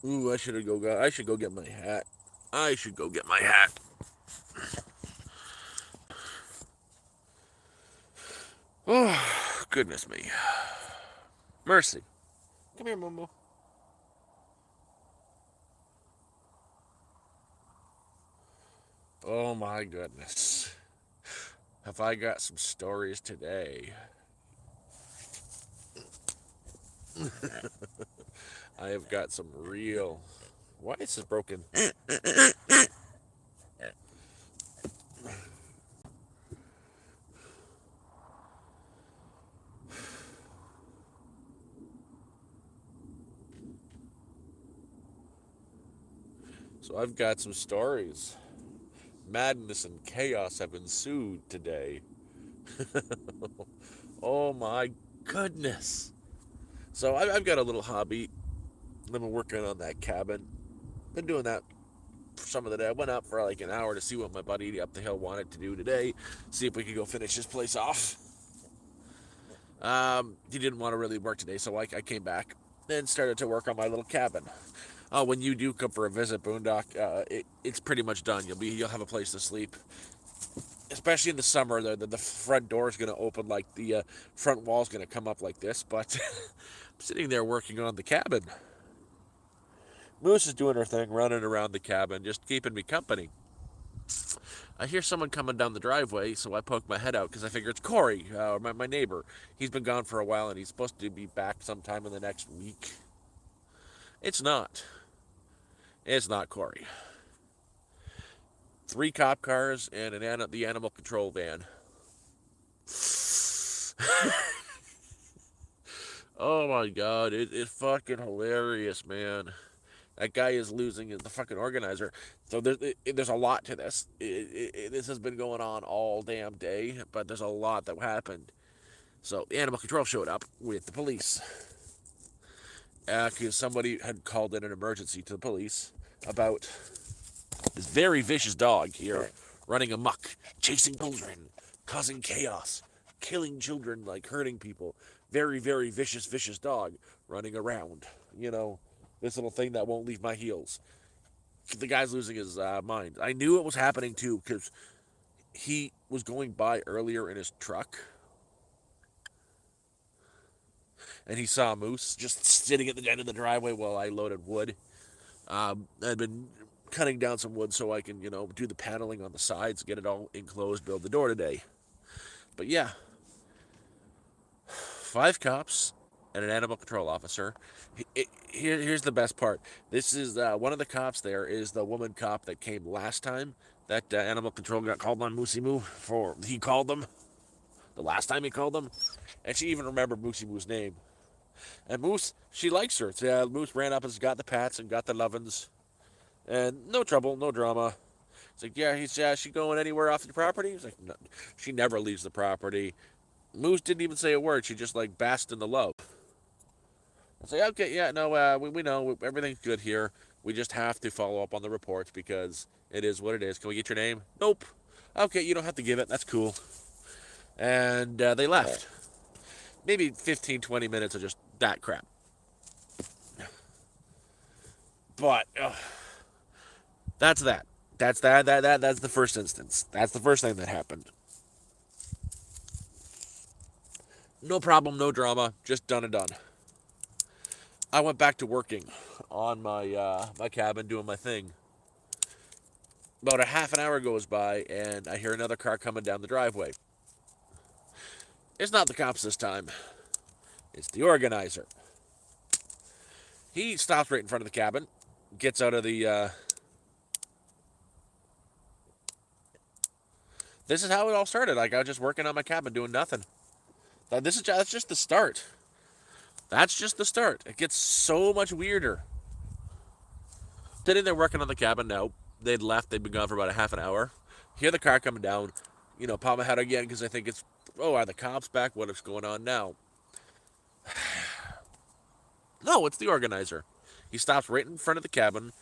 Ooh, I should go get my hat. I should go get my hat. Oh, goodness me. Mercy. Come here, Momo. Oh my goodness. Have I got some stories today? I have got some real. Why is this broken? So I've got some stories. Madness and chaos have ensued today. Oh my goodness. So I've got a little hobby. I've been working on that cabin. Been doing that for some of the day. I went out for like an hour to see what my buddy up the hill wanted to do today. See if we could go finish this place off. He didn't want to really work today, so I came back and started to work on my little cabin. When you do come for a visit, Boondock, it's pretty much done. You'll have a place to sleep. Especially in the summer, the front door is going to open like the front wall is going to come up like this. But I'm sitting there working on the cabin. Moose is doing her thing, running around the cabin, just keeping me company. I hear someone coming down the driveway, so I poke my head out because I figure it's Corey, my neighbor. He's been gone for a while and he's supposed to be back sometime in the next week. It's not. It's not Corey. Three cop cars and the animal control van. Oh my god, it's fucking hilarious, man. That guy is losing the fucking organizer. So there's a lot to this. This has been going on all damn day, but there's a lot that happened. So the animal control showed up with the police because somebody had called in an emergency to the police about this very vicious dog here running amok, chasing children, causing chaos, killing children, like hurting people. Very, very vicious, vicious dog running around. You know, this little thing that won't leave my heels. The guy's losing his mind. I knew it was happening too because he was going by earlier in his truck and he saw a moose just sitting at the end of the driveway while I loaded wood. I'd been cutting down some wood so I can, do the paneling on the sides, get it all enclosed, build the door today. But yeah, five cops and an animal control officer. Here's the best part. This is one of the cops there is the woman cop that came last time that animal control got called on Moosey Moo for he called them the last time he called them, and she even remembered Moosey Moo's name. And Moose, she likes her. So, yeah, Moose ran up and got the pats and got the lovin's, and no trouble, no drama. It's like, yeah, she going anywhere off the property? He's like, no, she never leaves the property. Moose didn't even say a word. She just like basked in the love. It's like, okay, yeah, no, we know everything's good here. We just have to follow up on the reports because it is what it is. Can we get your name? Nope. Okay, you don't have to give it. That's cool. And they left. Maybe 15, 20 minutes of just that crap. But that's that. That's the first instance. That's the first thing that happened. No problem, no drama, just done and done. I went back to working on my cabin, doing my thing. About a half an hour goes by, and I hear another car coming down the driveway. It's not the cops this time. It's the organizer. He stops right in front of the cabin, gets out of the. This is how it all started. Like I was just working on my cabin, doing nothing. That's just the start. That's just the start. It gets so much weirder. Sitting there working on the cabin now. They'd left. They'd been gone for about a half an hour. Hear the car coming down. Pop my head again because I think it's. Oh, are the cops back? What is going on now? No, it's the organizer. He stops right in front of the cabin,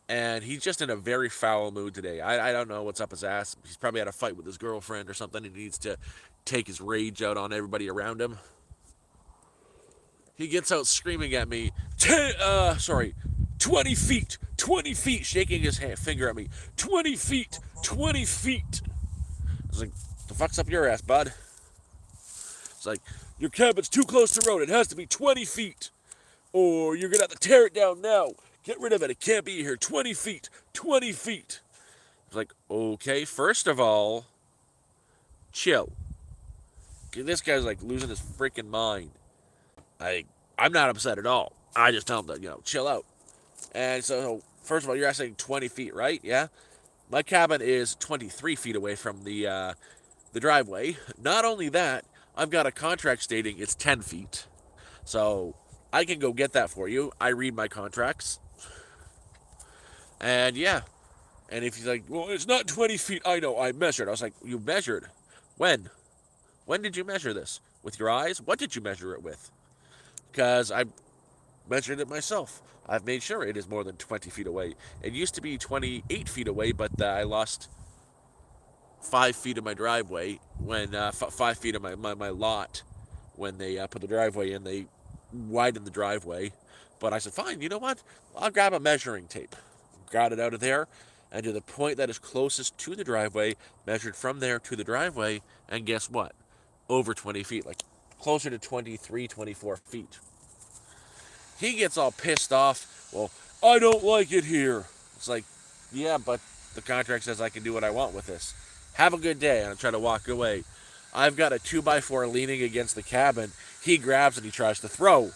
and he's just in a very foul mood today. I don't know what's up his ass. He's probably had a fight with his girlfriend or something. He needs to take his rage out on everybody around him. He gets out screaming at me. Sorry, 20 feet, 20 feet, shaking his finger at me. 20 feet, 20 feet. I was like, the fuck's up your ass, bud? It's like, your cabin's too close to the road. It has to be 20 feet. Or you're going to have to tear it down now. Get rid of it. It can't be here. 20 feet, 20 feet. It's like, okay, first of all, chill. This guy's like losing his freaking mind. I, I'm not upset at all. I just tell him to, chill out. And so, first of all, you're asking 20 feet, right? Yeah? My cabin is 23 feet away from the driveway. Not only that, I've got a contract stating it's 10 feet. So I can go get that for you. I read my contracts. And yeah. And if he's like, well, it's not 20 feet. I know, I measured. I was like, you measured? When? When did you measure this? With your eyes? What did you measure it with? Because I measured it myself. I've made sure it is more than 20 feet away. It used to be 28 feet away, but I lost 5 feet of my driveway when 5 feet of my lot when they put the driveway in. They widened the driveway, but I said, fine. You know what? I'll grab a measuring tape. Got it out of there, and to the point that is closest to the driveway, measured from there to the driveway, and guess what? Over 20 feet, like closer to 23, 24 feet. He gets all pissed off. Well, I don't like it here. It's like, yeah, but the contract says I can do what I want with this. Have a good day. And I try to walk away. I've got a 2x4 leaning against the cabin. He grabs and he tries to throw.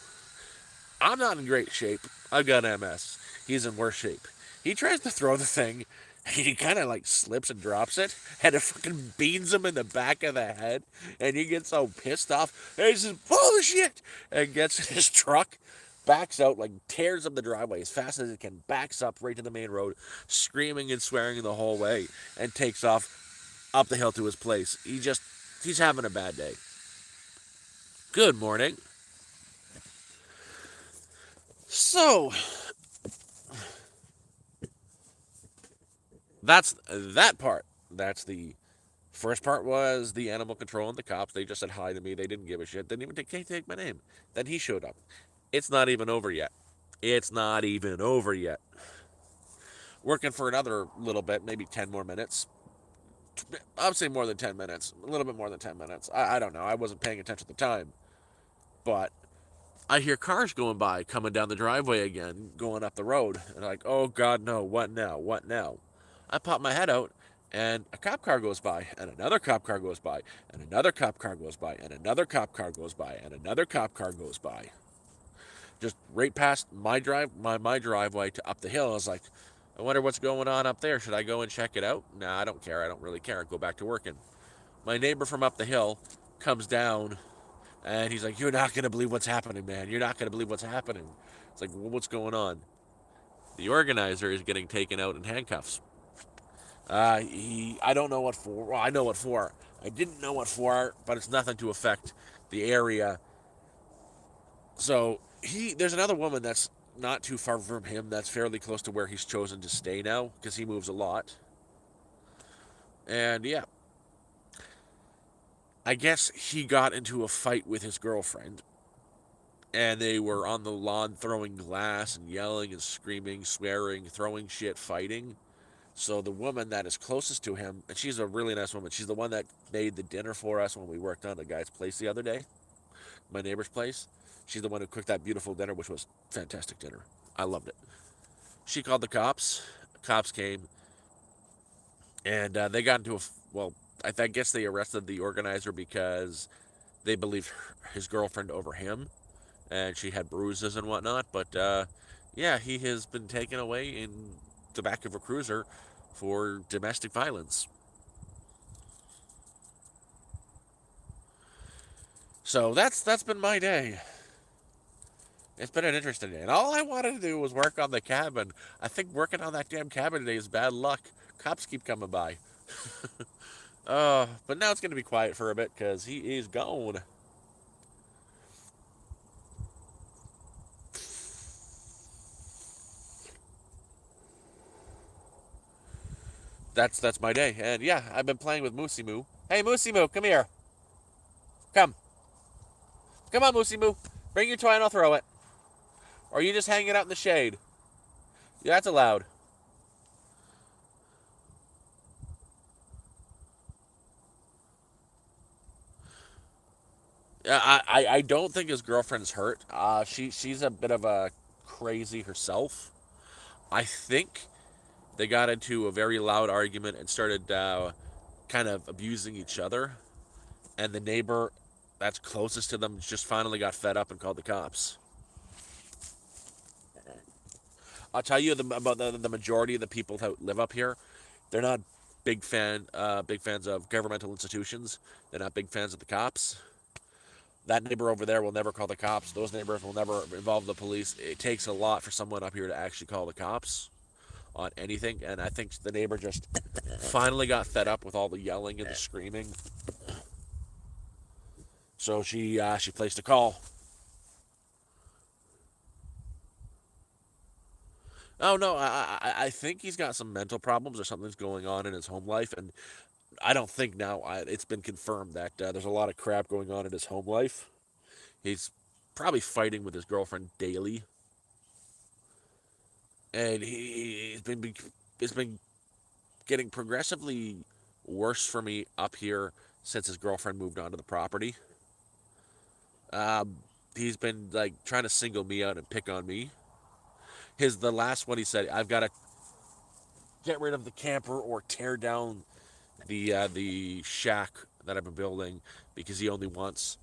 I'm not in great shape. I've got MS. He's in worse shape. He tries to throw the thing. He kind of like slips and drops it, and it fucking beans him in the back of the head. And he gets so pissed off. And he says, bullshit! And gets in his truck, backs out, like tears up the driveway as fast as it can, backs up right to the main road, screaming and swearing the whole way, and takes off up the hill to his place. He's having a bad day. Good morning. So, that's that part. That's the first part was the animal control and the cops. They just said hi to me. They didn't give a shit. Didn't even take my name. Then he showed up. It's not even over yet. It's not even over yet. Working for another little bit, maybe 10 more minutes. I'd say more than 10 minutes. A little bit more than 10 minutes. I don't know. I wasn't paying attention at the time. But I hear cars going by, coming down the driveway again, going up the road. And I'm like, oh, God, no. What now? What now? I pop my head out, and a cop car goes by, and another cop car goes by, and another cop car goes by, and another cop car goes by, and another cop car goes by. Just right past my driveway to up the hill. I was like, I wonder what's going on up there. Should I go and check it out? Nah, I don't care. I don't really care. I go back to working. My neighbor from up the hill comes down, and he's like, you're not going to believe what's happening, man. You're not going to believe what's happening. It's like, well, what's going on? The organizer is getting taken out in handcuffs. I don't know what for. Well, I know what for. I didn't know what for, but it's nothing to affect the area. So there's another woman that's not too far from him that's fairly close to where he's chosen to stay now because he moves a lot. And yeah, I guess he got into a fight with his girlfriend, and they were on the lawn throwing glass and yelling and screaming, swearing, throwing shit, fighting. So the woman that is closest to him, and she's a really nice woman. She's the one that made the dinner for us when we worked on the guy's place the other day, my neighbor's place. She's the one who cooked that beautiful dinner, which was fantastic dinner. I loved it. She called the cops. Cops came, and they got into well, I guess they arrested the organizer because they believed his girlfriend over him, and she had bruises and whatnot. But yeah, he has been taken away in the back of a cruiser for domestic violence. So that's been my day. It's been an interesting day, and all I wanted to do was work on the cabin. I think working on that damn cabin today is bad luck. Cops keep coming by. But now it's going to be quiet for a bit because he is gone. That's my day, and yeah, I've been playing with Moosey Moo. Hey, Moosey Moo, come here. Come on, Moosey Moo. Bring your toy and I'll throw it. Or are you just hanging out in the shade? Yeah, that's allowed. Yeah, I don't think his girlfriend's hurt. She's a bit of a crazy herself. I think they got into a very loud argument and started kind of abusing each other. And the neighbor that's closest to them just finally got fed up and called the cops. I'll tell you about the majority of the people that live up here. They're not big fans of governmental institutions. They're not big fans of the cops. That neighbor over there will never call the cops. Those neighbors will never involve the police. It takes a lot for someone up here to actually call the cops on anything, and I think the neighbor just finally got fed up with all the yelling and the screaming, so she placed a call. Oh no, I think he's got some mental problems or something's going on in his home life, and I don't think now it's been confirmed that there's a lot of crap going on in his home life. He's probably fighting with his girlfriend daily, and it's been getting progressively worse for me up here since his girlfriend moved onto the property. Um, he's been like trying to single me out and pick on me. The last one he said, "I've got to get rid of the camper or tear down the shack that I've been building because he only wants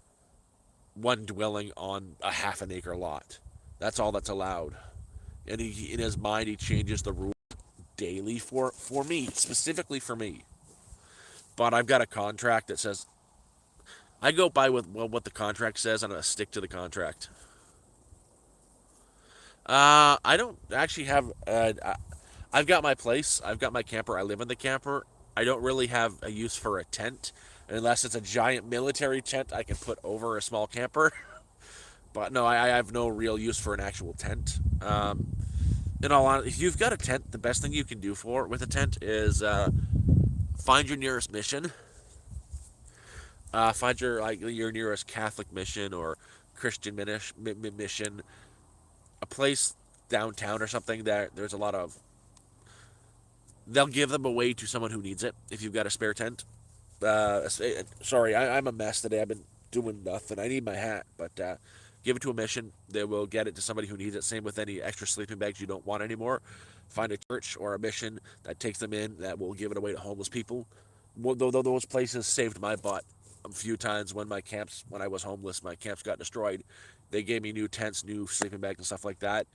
one dwelling on a half an acre lot. That's all that's allowed." And he, in his mind, he changes the rules daily for me, specifically for me. But I've got a contract that says I go by with what the contract says, and I stick to the contract. I don't actually have. I've got my place. I've got my camper. I live in the camper. I don't really have a use for a tent, unless it's a giant military tent I can put over a small camper. But no, I have no real use for an actual tent. In all honesty, if you've got a tent, the best thing you can do for with a tent is find your nearest mission. Find your nearest Catholic mission or Christian mission, a place downtown or something that there's a lot of. They'll give them away to someone who needs it if you've got a spare tent. Sorry, I'm a mess today. I've been doing nothing. I need my hat, but give it to a mission. They will get it to somebody who needs it. Same with any extra sleeping bags you don't want anymore. Find a church or a mission that takes them in that will give it away to homeless people. Though those places saved my butt a few times when I was homeless, my camps got destroyed. They gave me new tents, new sleeping bags, and stuff like that.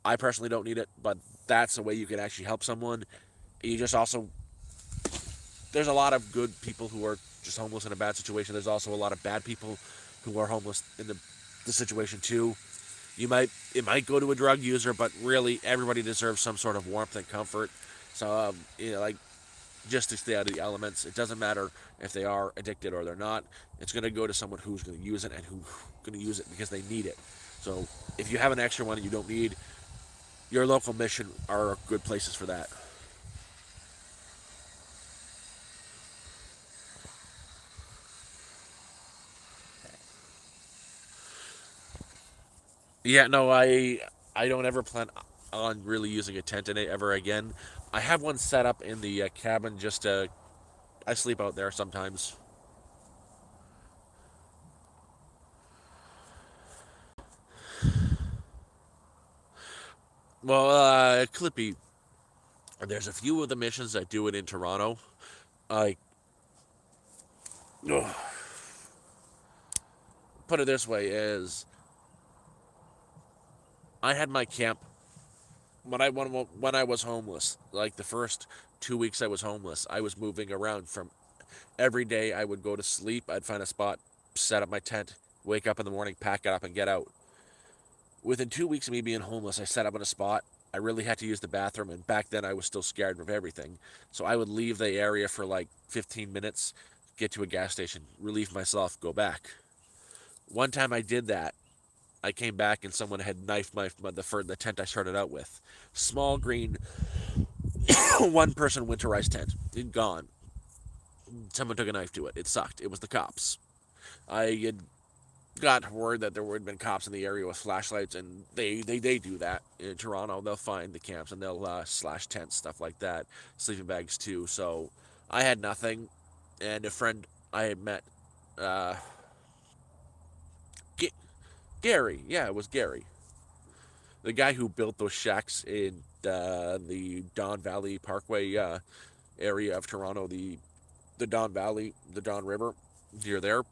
I personally don't need it, but that's a way you can actually help someone. You just also there's a lot of good people who are just homeless in a bad situation. There's also a lot of bad people who are homeless in the situation too. It might go to a drug user, but really everybody deserves some sort of warmth and comfort. So like just to stay out of the elements. It doesn't matter if they are addicted or they're not. It's going to go to someone who's going to use it and who's going to use it because they need it. So if you have an extra one and you don't need, your local mission are good places for that. Yeah, no, I don't ever plan on really using a tent in it ever again. I have one set up in the cabin just to I sleep out there sometimes. Well, Clippy, there's a few of the missions that do it in Toronto. I ugh, put it this way: is I had my camp when I was homeless. Like the first 2 weeks I was homeless, I was moving around from every day. I would go to sleep. I'd find a spot, set up my tent, wake up in the morning, pack it up, and get out. Within 2 weeks of me being homeless, I set up in a spot. I really had to use the bathroom, and back then I was still scared of everything. So I would leave the area for like 15 minutes, get to a gas station, relieve myself, go back. One time I did that. I came back and someone had knifed the tent I started out with. Small green, one person winterized tent. It gone. Someone took a knife to it. It sucked. It was the cops. I had got word that there would have been cops in the area with flashlights, and they do that in Toronto. They'll find the camps and they'll slash tents, stuff like that, sleeping bags too. So I had nothing, and a friend I had met, uh, G- Gary, yeah, it was Gary, the guy who built those shacks in the Don Valley Parkway area of Toronto, the Don Valley, the Don River, near there.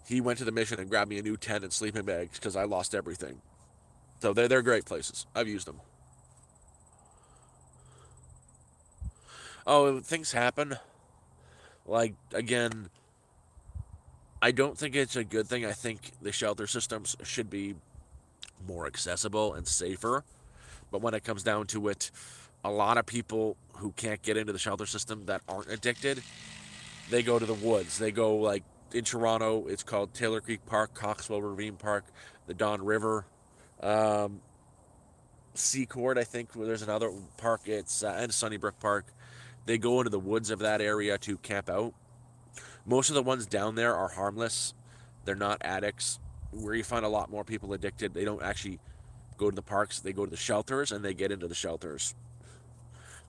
He went to the mission and grabbed me a new tent and sleeping bags because I lost everything. So they're great places. I've used them. Oh, things happen. Like again, I don't think it's a good thing. I think the shelter systems should be more accessible and safer. But when it comes down to it, a lot of people who can't get into the shelter system that aren't addicted, they go to the woods. They go like in Toronto, it's called Taylor Creek Park, Coxwell Ravine Park, the Don River, um, Seacourt. I think there's another park. It's and Sunnybrook Park. They go into the woods of that area to camp out. Most of the ones down there are harmless. They're not addicts. Where you find a lot more people addicted, they don't actually go to the parks. They go to the shelters and they get into the shelters.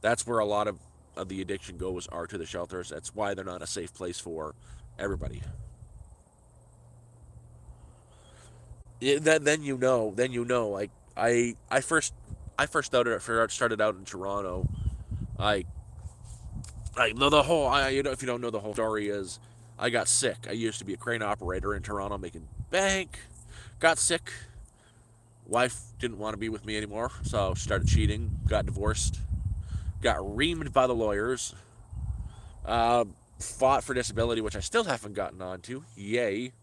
That's where a lot of the addiction goes are to the shelters. That's why they're not a safe place for everybody. Then you know. Like I first started out in Toronto. I I know the whole. I you know if you don't know the whole story is I got sick. I used to be a crane operator in Toronto making bank. Got sick. Wife didn't want to be with me anymore, so started cheating. Got divorced. Got reamed by the lawyers. Uh, Fought for disability, which I still haven't gotten onto. Yay!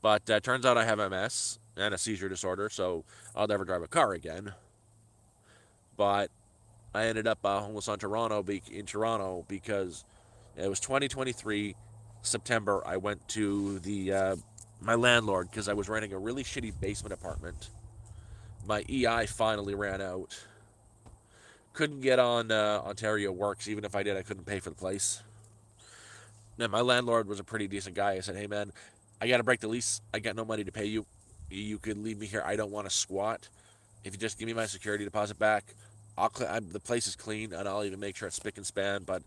But turns out I have MS and a seizure disorder, so I'll never drive a car again. But I ended up homeless in Toronto because it was 2023 September. I went to the my landlord because I was renting a really shitty basement apartment. My EI finally ran out. Couldn't get on Ontario Works. Even if I did, I couldn't pay for the place. And my landlord was a pretty decent guy. I said, "Hey man, I got to break the lease. I got no money to pay you. You could leave me here. I don't want to squat. If you just give me my security deposit back, the place is clean, and I'll even make sure it's spick and span. But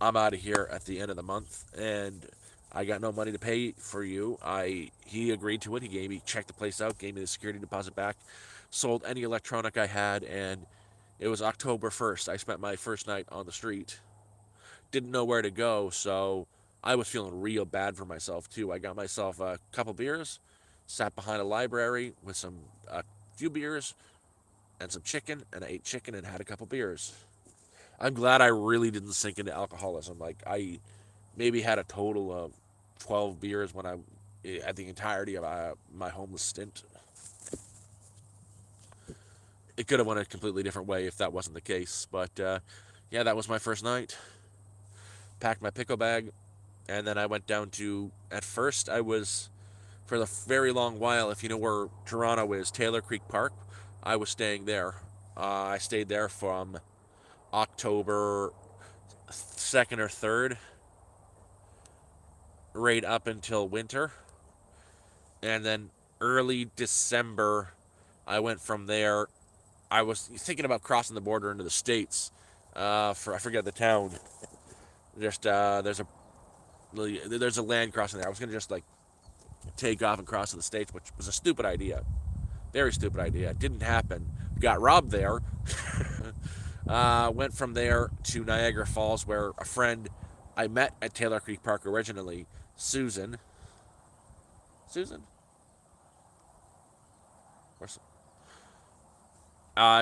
I'm out of here at the end of the month, and I got no money to pay for you." He agreed to it. He gave me checked the place out, gave me the security deposit back, sold any electronic I had, and it was October 1st. I spent my first night on the street. Didn't know where to go, so I was feeling real bad for myself too. I got myself a couple beers, sat behind a library with a few beers and some chicken, and I ate chicken and had a couple beers. I'm glad I really didn't sink into alcoholism. Like I maybe had a total of 12 beers when I at the entirety of my homeless stint. It could have went a completely different way if that wasn't the case, but yeah, that was my first night. Packed my pickle bag, and then I went down to. At first, I was for the very long while. If you know where Toronto is, Taylor Creek Park. I was staying there. I stayed there from October 2nd or 3rd, right up until winter, and then early December, I went from there. I was thinking about crossing the border into the states. For I forget the town. Just there's a land crossing there. I was gonna just like take off and cross to the states, which was a stupid idea. Very stupid idea. It didn't happen. Got robbed there. Went from there to Niagara Falls, where a friend I met at Taylor Creek Park originally, Susan. Susan?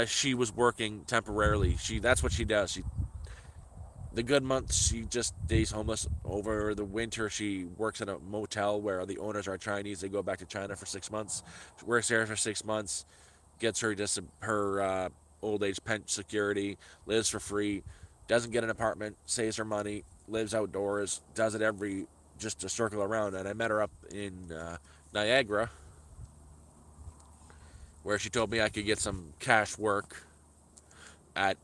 She was working temporarily. That's what she does. The good months she just stays homeless. Over the winter she works in a motel where the owners are Chinese. They go back to China for 6 months. She works there for 6 months, gets her old age pension security, lives for free, doesn't get an apartment, saves her money, lives outdoors, does it every just to circle around. And I met her up in Niagara, where she told me I could get some cash work at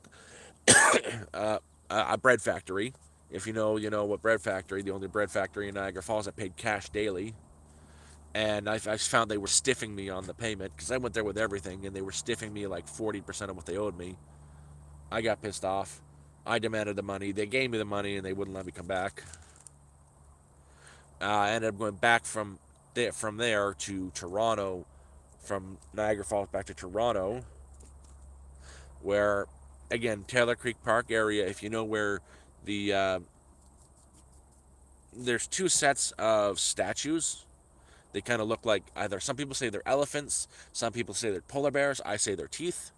uh, a bread factory. If you know, you know what bread factory. The only bread factory in Niagara Falls that paid cash daily. And I found they were stiffing me on the payment because I went there with everything, and they were stiffing me like 40% of what they owed me. I got pissed off. I demanded the money. They gave me the money, and they wouldn't let me come back. I ended up going back from there to Toronto, from Niagara Falls back to Toronto, where, again, Taylor Creek Park area. If you know where the there's two sets of statues. They kind of look like either some people say they're elephants, some people say they're polar bears. I say they're teeth.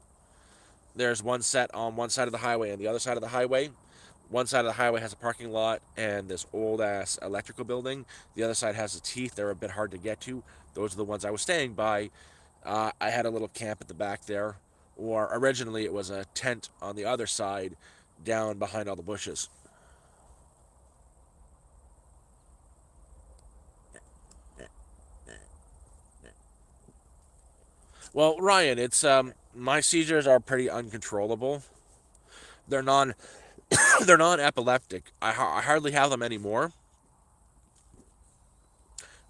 There's one set on one side of the highway and the other side of the highway. One side of the highway has a parking lot and this old ass electrical building. The other side has the teeth. They're a bit hard to get to. Those are the ones I was staying by. I had a little camp at the back there, or originally it was a tent on the other side, down behind all the bushes. Well, Ryan, it's my seizures are pretty uncontrollable. They're non they're non-epileptic. I hardly have them anymore.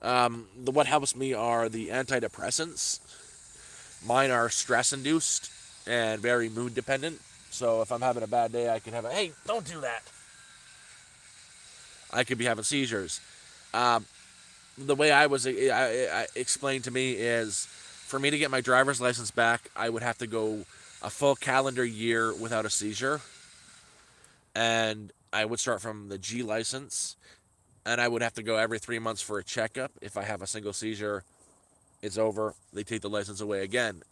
What helps me are the antidepressants. Mine are stress induced and very mood dependent. So if I'm having a bad day, I could have a hey, don't do that. I could be having seizures. Um, the way I explained to me is, for me to get my driver's license back, I would have to go a full calendar year without a seizure, and I would start from the G license, and I would have to go every 3 months for a checkup. If I have a single seizure, it's over. They take the license away again.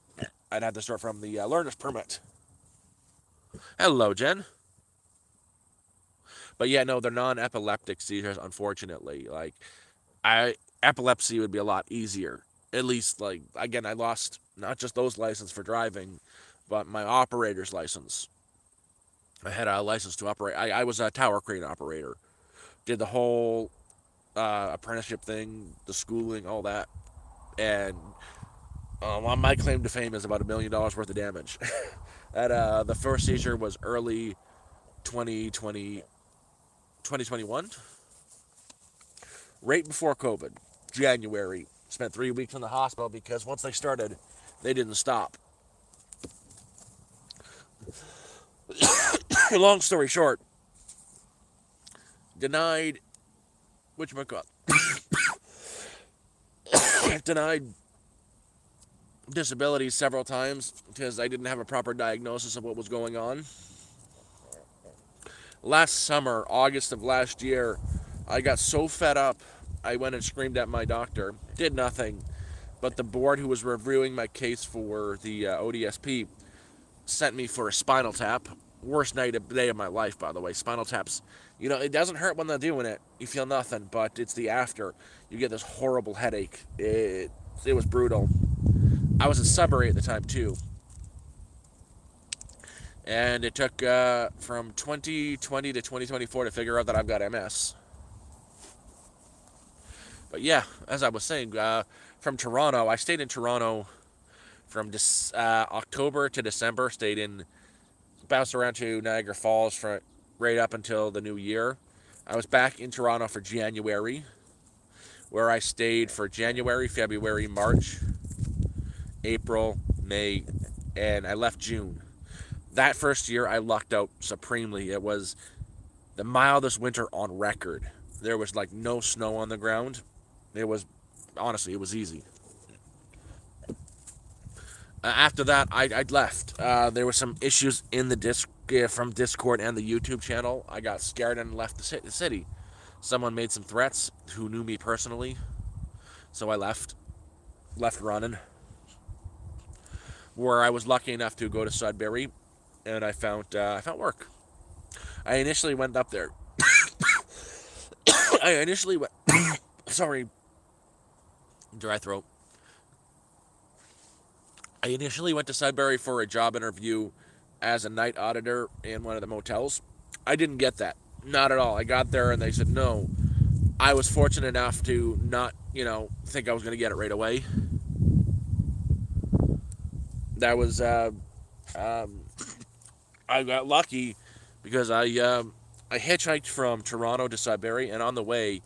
I'd have to start from the learner's permit. Hello, Jen. But yeah, no, they're non-epileptic seizures. Unfortunately, like I epilepsy would be a lot easier. At least, like again, I lost not just those license for driving, but my operator's license. I had a license to operate. I was a tower crane operator. Did the whole apprenticeship thing, the schooling, all that, and my claim to fame is about $1 million worth of damage. That the first seizure was early 2020, 2021, right before COVID, January. Spent 3 weeks in the hospital because once they started, they didn't stop. Long story short, denied, which denied disability several times because I didn't have a proper diagnosis of what was going on. Last summer, August of last year, I got so fed up, I went and screamed at my doctor. Did nothing, but the board who was reviewing my case for the ODSP sent me for a spinal tap. Worst day of my life, by the way. Spinal taps, it doesn't hurt when they're doing it. You feel nothing, but it's the after. You get this horrible headache. It was brutal. I was in Sudbury at the time too, and it took from 2020 to 2024 to figure out that I've got MS. But yeah, as I was saying, from Toronto, I stayed in Toronto from October to December. Bounced around to Niagara Falls for right up until the new year. I was back in Toronto for January, where I stayed for January, February, March, April, May, and I left June. That first year, I lucked out supremely. It was the mildest winter on record. There was like no snow on the ground. It was honestly, it was easy. After that, I left. There were some issues in the from Discord and the YouTube channel. I got scared and left the city. Someone made some threats who knew me personally, so I left running. Where I was lucky enough to go to Sudbury, and I found work. I initially went up there. I initially went. Sorry, dry throat. I initially went to Sudbury for a job interview as a night auditor in one of the motels. I didn't get that. Not at all. I got there and they said no. I was fortunate enough to not, think I was going to get it right away. That was, um, I got lucky because I hitchhiked from Toronto to Sudbury, and on the way,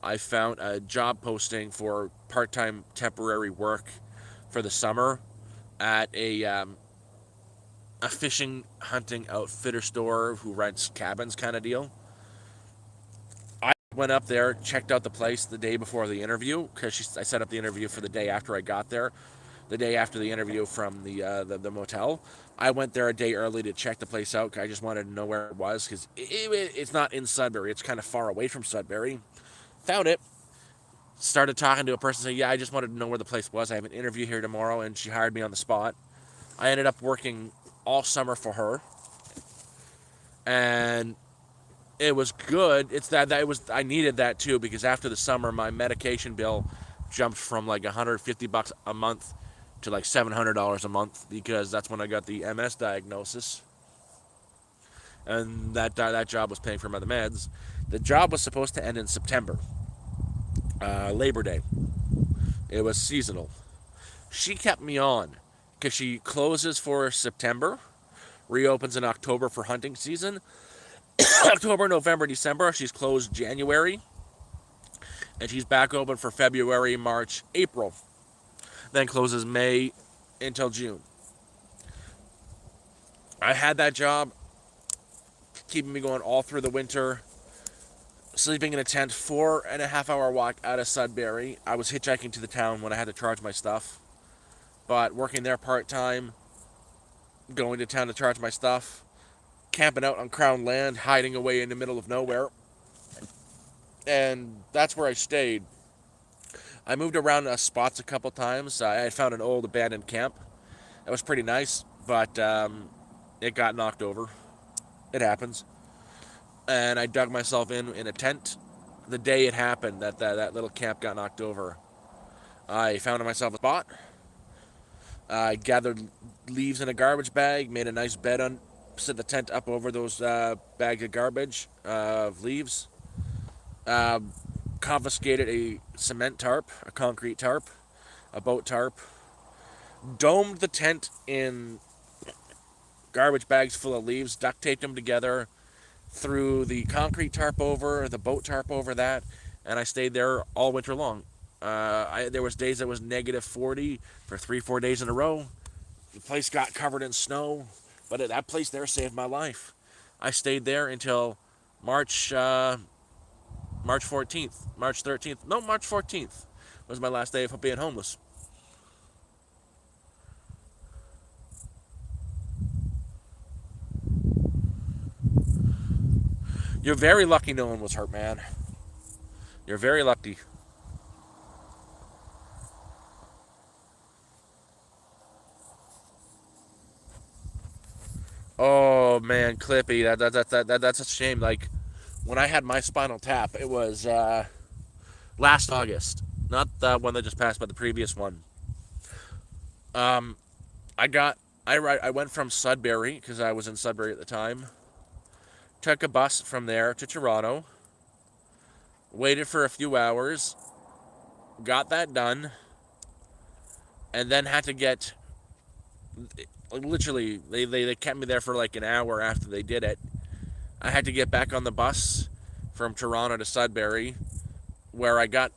I found a job posting for part-time temporary work for the summer at a fishing hunting outfitter store who rents cabins kind of deal. I went up there, checked out the place the day before the interview because I set up the interview for the day after I got there, the day after the interview from the motel. I went there a day early to check the place out. 'Cause I just wanted to know where it was because it's not in Sudbury. It's kind of far away from Sudbury. Found it. Started talking to a person saying, "Yeah, I just wanted to know where the place was. I have an interview here tomorrow," and she hired me on the spot. I ended up working all summer for her, and it was good. It's that it was I needed that too because after the summer my medication bill jumped from like $150 a month to like $700 a month because that's when I got the MS diagnosis, and that job was paying for my meds. The job was supposed to end in September, Labor Day. It was seasonal. She kept me on because she closes for September, reopens in October for hunting season. October, November, December. She's closed January, and she's back open for February, March, April. Then closes May until June. I had that job, keeping me going all through the winter. Sleeping in a tent, 4.5 hour walk out of Sudbury. I was hitchhiking to the town when I had to charge my stuff, but working there part time, going to town to charge my stuff, camping out on Crown land, hiding away in the middle of nowhere, and that's where I stayed. I moved around spots a couple times. I found an old abandoned camp. It was pretty nice, but it got knocked over. It happens. And I dug myself in a tent. The day it happened that little camp got knocked over, I found myself a spot. I gathered leaves in a garbage bag, made a nice bed on, set the tent up over those bags of garbage of leaves. Uh, Confiscated a cement tarp, a concrete tarp, a boat tarp. Domed the tent in garbage bags full of leaves, duct taped them together, threw the concrete tarp over, the boat tarp over that, and I stayed there all winter long. There was days that was negative 40 for 3-4 days in a row. The place got covered in snow, but that place there saved my life. I stayed there until March March 14th, March 13th. No, March 14th was my last day of being homeless. You're very lucky no one was hurt, man. You're very lucky. Oh man, Clippy, that's a shame. Like when I had my spinal tap, it was last August, not the one that just passed, but the previous one. Um, I got I went from Sudbury because I was in Sudbury at the time. Took a bus from there to Toronto. Waited for a few hours. Got that done, and then had to get literally they kept me there for like an hour after they did it. I had to get back on the bus from Toronto to Sudbury, where I got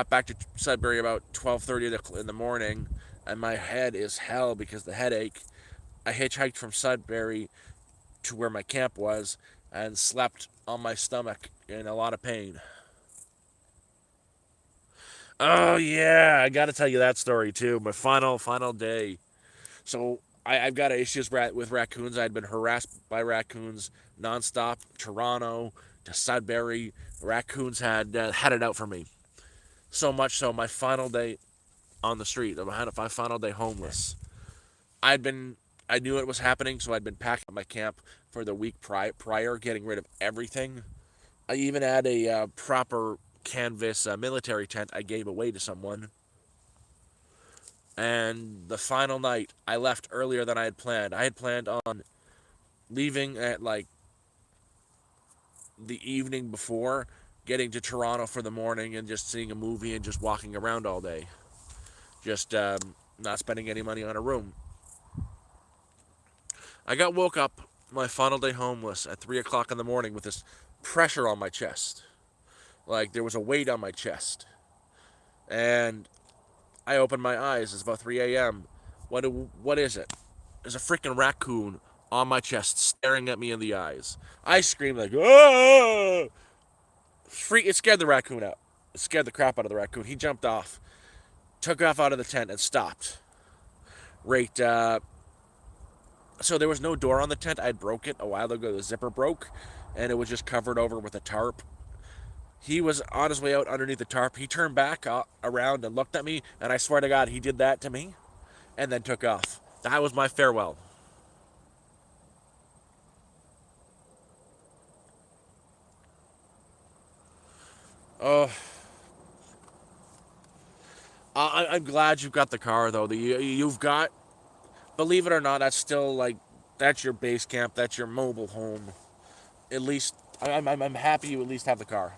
back to Sudbury about 12:30 in the morning, and my head is hell because the headache. I hitchhiked from Sudbury to where my camp was and slept on my stomach in a lot of pain. Oh yeah, I got to tell you that story too. My final day. So I've got issues with raccoons. I'd been harassed by raccoons nonstop. Toronto to Sudbury, raccoons had it out for me. So much so, my final day on the street. I had my final day homeless. I'd been I knew it was happening, so I'd been packing up my camp for the week prior, getting rid of everything. I even had a proper canvas military tent I gave away to someone. And the final night, I left earlier than I had planned. I had planned on leaving at like the evening before, getting to Toronto for the morning and just seeing a movie and just walking around all day. Just not spending any money on a room. I got woke up my final day homeless at 3 o'clock in the morning with this pressure on my chest. Like there was a weight on my chest, and I opened my eyes. It's about 3 a.m. What is it? There's a freaking raccoon on my chest, staring at me in the eyes. I screamed like, "Ah!" Freak! It scared the raccoon out. It scared the crap out of the raccoon. He jumped off, took off out of the tent, and stopped. Right. So there was no door on the tent. I broke it a while ago. The zipper broke, and it was just covered over with a tarp. He was on his way out underneath the tarp. He turned back around and looked at me, and I swear to God, he did that to me, and then took off. That was my farewell. Oh, I'm glad you've got the car though. You've got, believe it or not, that's still like, that's your base camp. That's your mobile home. At least I'm happy you at least have the car.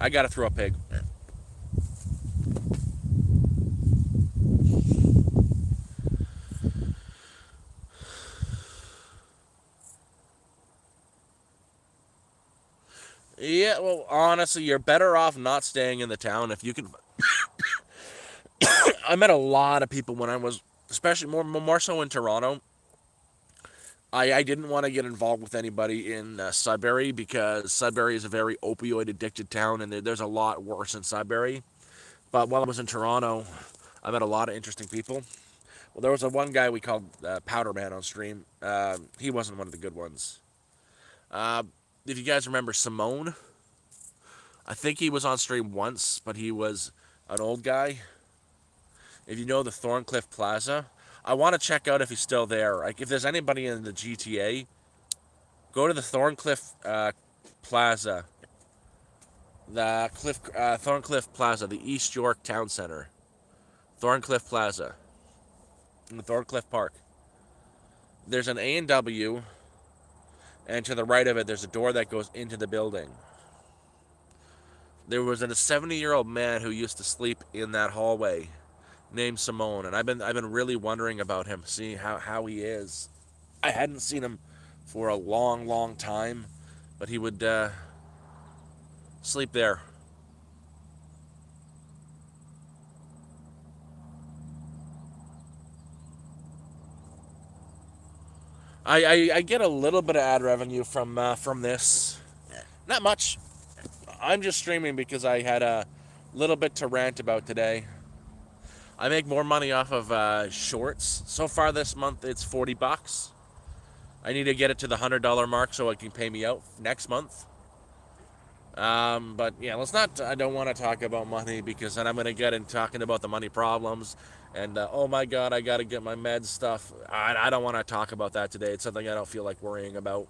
I gotta throw a pig. Yeah, well, honestly, you're better off not staying in the town if you can. I met a lot of people when I was, especially more so in Toronto. I didn't want to get involved with anybody in Sudbury because Sudbury is a very opioid addicted town, and there's a lot worse in Sudbury. But while I was in Toronto, I met a lot of interesting people. Well, there was a one guy we called Powder Man on stream. He wasn't one of the good ones. Uh, if you guys remember Simone, I think he was on stream once, but he was an old guy. If you know the Thorncliffe Plaza, I want to check out if he's still there. Like, if there's anybody in the GTA, go to the Thorncliffe Plaza, the Thorncliffe Plaza, the East York Town Center, Thorncliffe Plaza, in the Thorncliffe Park. There's an A&W, and to the right of it, there's a door that goes into the building. There was a 70-year-old man who used to sleep in that hallway, named Simone, and I've been really wondering about him, seeing how he is. I hadn't seen him for a long, long time, but he would sleep there. I get a little bit of ad revenue from this. Not much. I'm just streaming because I had a little bit to rant about today. I make more money off of shorts. So far this month, it's $40. I need to get it to the $100 mark so it can pay me out next month. But yeah, let's not. I don't want to talk about money because then I'm gonna get in talking about the money problems, and oh my god, I gotta get my meds stuff. I don't want to talk about that today. It's something I don't feel like worrying about.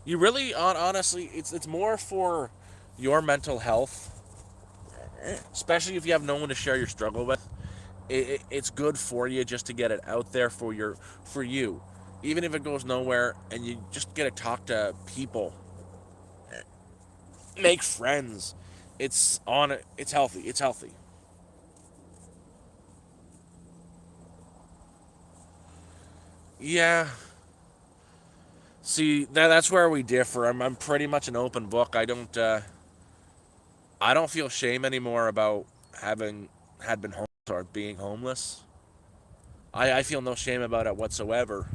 You really, honestly, it's more for your mental health, especially if you have no one to share your struggle with. It's good for you just to get it out there for you, even if it goes nowhere, and you just get to talk to people, make friends. It's on it. It's healthy. It's healthy. Yeah. See, that's where we differ. I'm pretty much an open book. I don't feel shame anymore about having had been homeless or being homeless. I feel no shame about it whatsoever.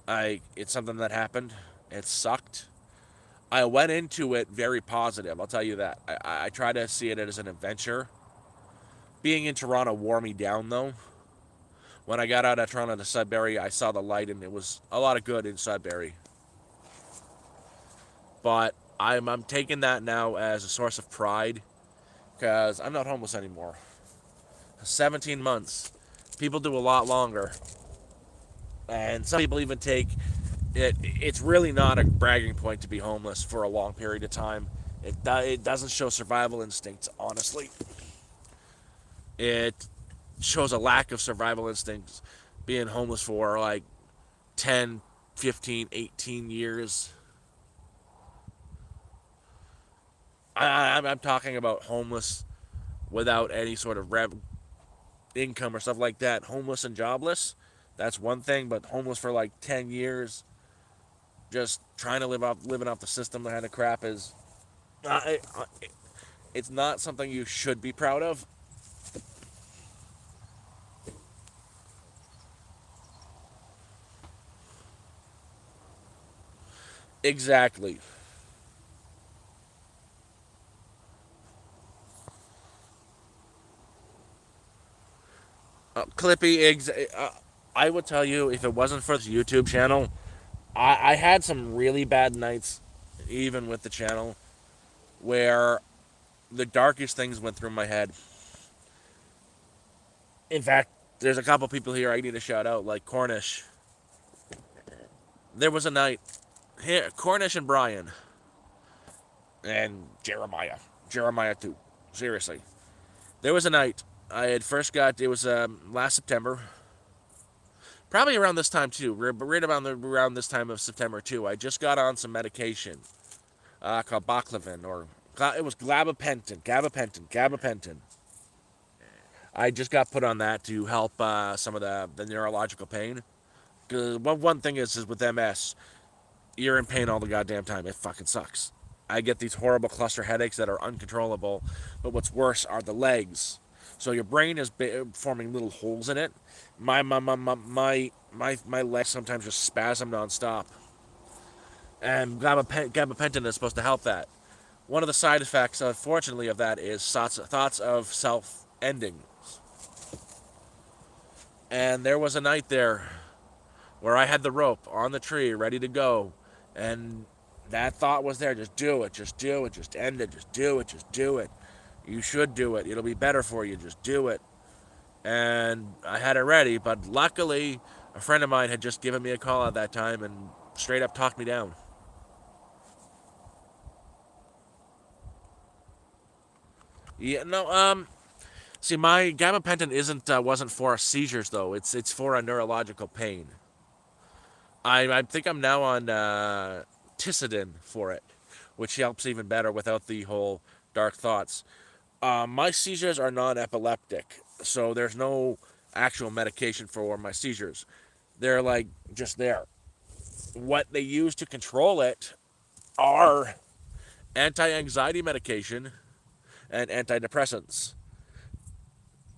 It's something that happened. It sucked. I went into it very positive. I'll tell you that. I try to see it as an adventure. Being in Toronto wore me down though. When I got out of Toronto to Sudbury, I saw the light, and it was a lot of good in Sudbury. But I'm taking that now as a source of pride because I'm not homeless anymore. 17 months. People do a lot longer, and some people even take it. It's really not a bragging point to be homeless for a long period of time. It doesn't show survival instincts. Honestly, it shows a lack of survival instincts. Being homeless for like 10, 15, 18 years. I'm talking about homeless without any sort of income or stuff like that, homeless and jobless, that's one thing. But homeless for like 10 years, just trying to living off the system kind of crap is, uh, it's not something you should be proud of. Exactly. Clippy, I would tell you, if it wasn't for this YouTube channel, I had some really bad nights, even with the channel, where the darkest things went through my head. In fact, there's a couple people here I need to shout out, like Cornish. There was a night here, Cornish and Brian, and Jeremiah too. Seriously, there was a night I had first got. It was last September, probably around this time too. Right around this time of September too. I just got on some medication called Baclovin, or it was gabapentin. I just got put on that to help some of the neurological pain. One thing is with MS, you're in pain all the goddamn time. It fucking sucks. I get these horrible cluster headaches that are uncontrollable, but what's worse are the legs. So your brain is forming little holes in it. My legs sometimes just spasm nonstop, and gabapentin is supposed to help that. One of the side effects, unfortunately, of that is thoughts of self-ending. And there was a night there where I had the rope on the tree ready to go, and that thought was there: just do it, just do it, just end it, just do it, just do it. You should do it. It'll be better for you. Just do it. And I had it ready, but luckily, a friend of mine had just given me a call at that time and straight up talked me down. Yeah, no, see, my gabapentin isn't wasn't for seizures though. It's for a neurological pain. I think I'm now on Tisodin for it, which helps even better without the whole dark thoughts. My seizures are non-epileptic, so there's no actual medication for my seizures. They're like just there. What they use to control it are anti-anxiety medication and antidepressants.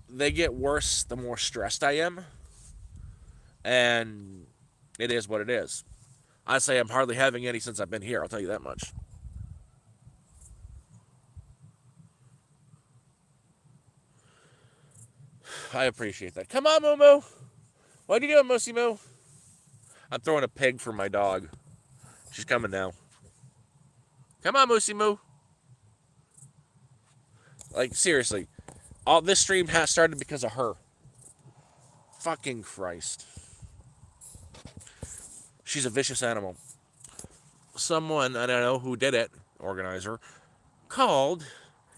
They get worse the more stressed I am, and it is what it is. I say I'm hardly having any since I've been here. I'll tell you that much. I appreciate that. Come on, Moo Moo. What are you doing, Moosey Moo? I'm throwing a pig for my dog. She's coming now. Come on, Moosey Moo. Like, seriously. All this stream has started because of her. Fucking Christ. She's a vicious animal. Someone, I don't know who did it, organizer, called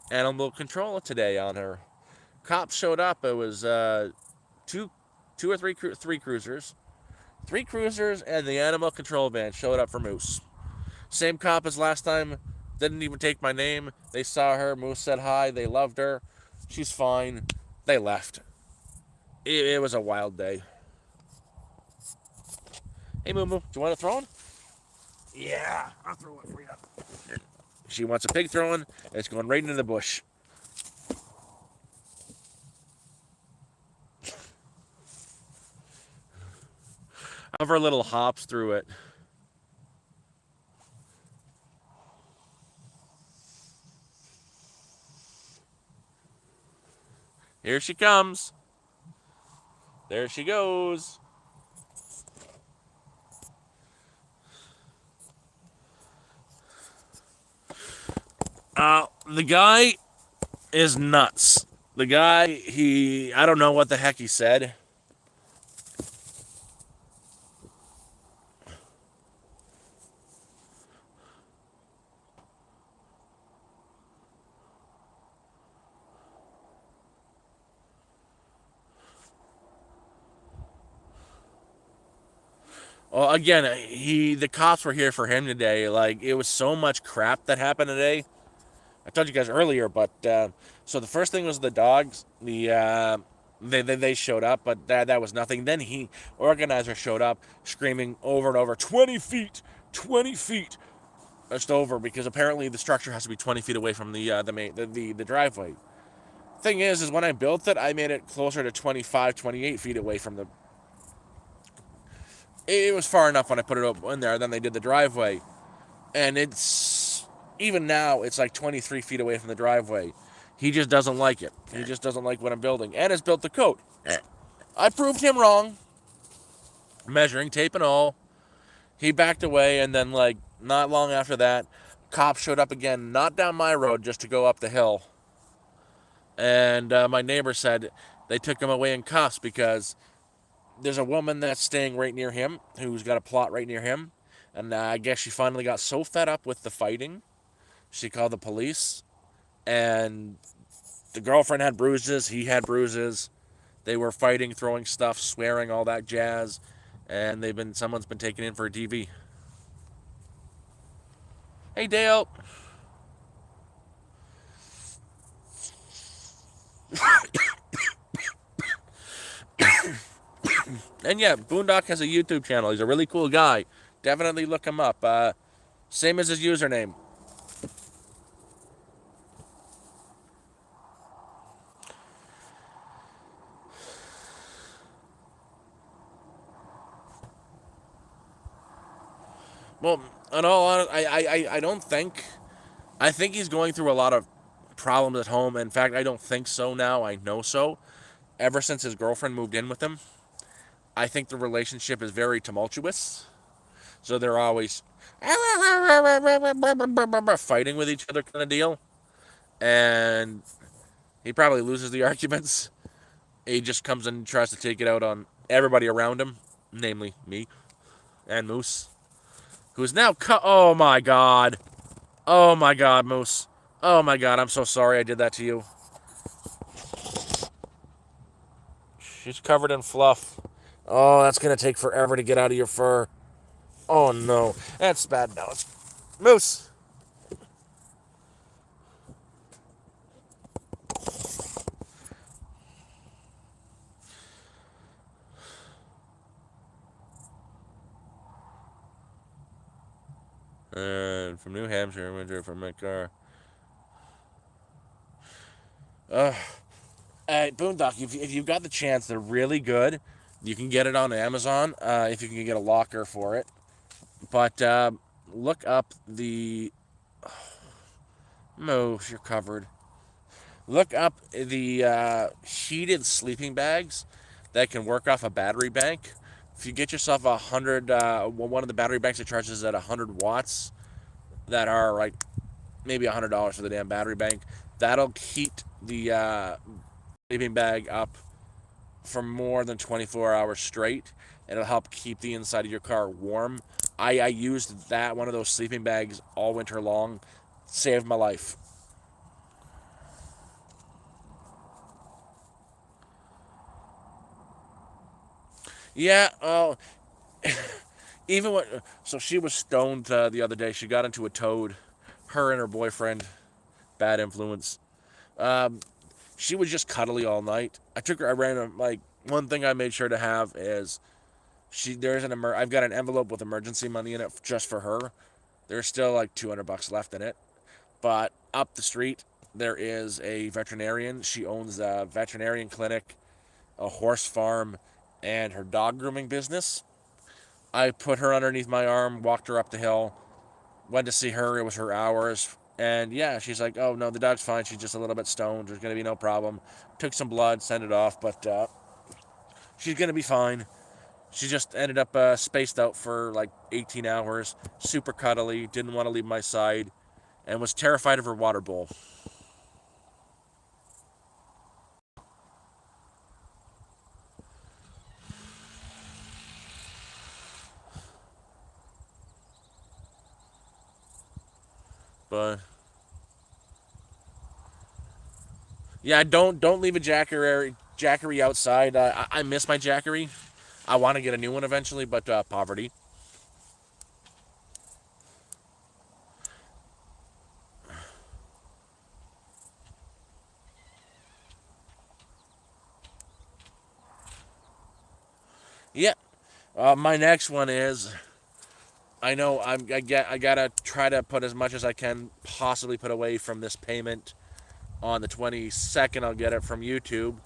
animal control today on her. Cops showed up. It was two, two or three cruisers. Three cruisers and the animal control van showed up for Moose. Same cop as last time. Didn't even take my name. They saw her. Moose said hi. They loved her. She's fine. They left. It was a wild day. Hey, Moo Moo, do you want a thrown? Yeah, I'll throw it for you. She wants a pig throwing, and it's going right into the bush. Of her little hops through it. Here she comes. There she goes. The guy is nuts. The guy, I don't know what the heck he said. Well, again, the cops were here for him today. Like, it was so much crap that happened today. I told you guys earlier, but so the first thing was the dogs. They showed up, but that was nothing. Then organizer showed up screaming over and over, 20 feet, 20 feet, just over, because apparently the structure has to be 20 feet away from the driveway. Thing is when I built it, I made it closer to 25, 28 feet away from the. It was far enough when I put it up in there. Then they did the driveway, and it's even now it's like 23 feet away from the driveway. He just doesn't like it. He just doesn't like what I'm building, and has built the code. I proved him wrong, measuring tape and all. He backed away, and then like not long after that, cops showed up again, not down my road, just to go up the hill. And my neighbor said they took him away in cuffs because there's a woman that's staying right near him who's got a plot right near him. And I guess she finally got so fed up with the fighting, she called the police. And the girlfriend had bruises, he had bruises. They were fighting, throwing stuff, swearing, all that jazz. And someone's been taken in for a DV. Hey, Dale. And yeah, Boondock has a YouTube channel. He's a really cool guy. Definitely look him up. Same as his username. Well, in all honesty, I don't think. I think he's going through a lot of problems at home. In fact, I don't think so now. I know so. Ever since his girlfriend moved in with him, I think the relationship is very tumultuous. So they're always fighting with each other, kind of deal. And he probably loses the arguments. He just comes and tries to take it out on everybody around him, namely me and Moose, who's now cut. Oh my god. Oh my god, Moose. Oh my god, I'm so sorry I did that to you. She's covered in fluff. Oh, that's gonna take forever to get out of your fur. Oh no, that's bad now. Moose. And from New Hampshire, winter from my car. Ugh. Boondock, if you've got the chance, they're really good. You can get it on Amazon if you can get a locker for it. But look up the. Moose, you're covered. Look up the heated sleeping bags that can work off a battery bank. If you get yourself one of the battery banks that charges at 100 watts, that are like maybe $100 for the damn battery bank, that'll heat the sleeping bag up for more than 24 hours straight. It'll help keep the inside of your car warm. I used one of those sleeping bags all winter long. Saved my life. Yeah, even when so she was stoned the other day. She got into a toad. Her and her boyfriend, bad influence. Um, she was just cuddly all night. I took her. I ran like one thing I made sure to have is I've got an envelope with emergency money in it just for her. There's still like $200 left in it. But up the street there is a veterinarian. She owns a veterinarian clinic, a horse farm, and her dog grooming business. I put her underneath my arm, walked her up the hill, went to see her. It was her hours. And yeah, she's like, oh no, the dog's fine. She's just a little bit stoned. There's going to be no problem. Took some blood, sent it off, but she's going to be fine. She just ended up spaced out for like 18 hours, super cuddly, didn't want to leave my side, and was terrified of her water bowl. But yeah, don't leave a Jackery outside. I miss my Jackery. I want to get a new one eventually, but poverty. My next one is I know I gotta try to put as much as I can possibly put away from this payment on the 22nd. I'll get it from YouTube.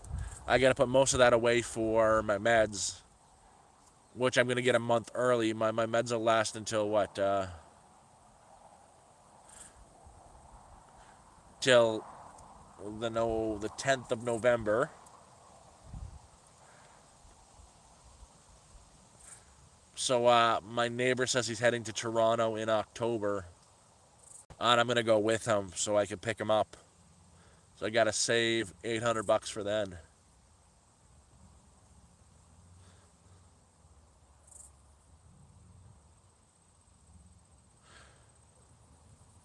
I gotta put most of that away for my meds, which I'm gonna get a month early. My meds will last until what? Till the 10th of November. So my neighbor says he's heading to Toronto in October, and I'm gonna go with him so I can pick him up. So I gotta save $800 for then.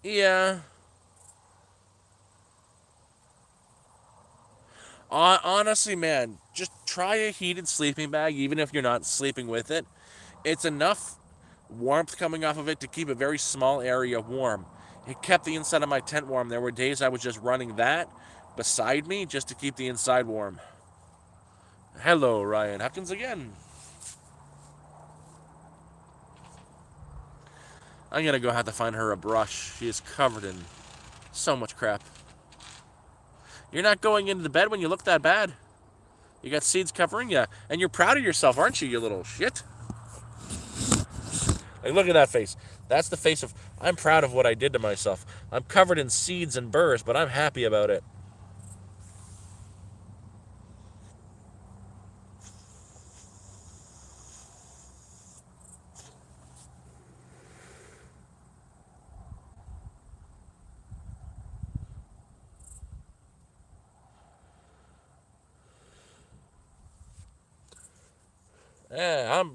Yeah. Honestly, man, just try a heated sleeping bag, even if you're not sleeping with it. It's enough warmth coming off of it to keep a very small area warm. It kept the inside of my tent warm. There were days I was just running that beside me just to keep the inside warm. Hello, Ryan Huckins again. I'm gonna go have to find her a brush. She is covered in so much crap. You're not going into the bed when you look that bad. You got seeds covering you, and you're proud of yourself, aren't you, you little shit? Like, look at that face. That's the face of, I'm proud of what I did to myself. I'm covered in seeds and burrs, but I'm happy about it.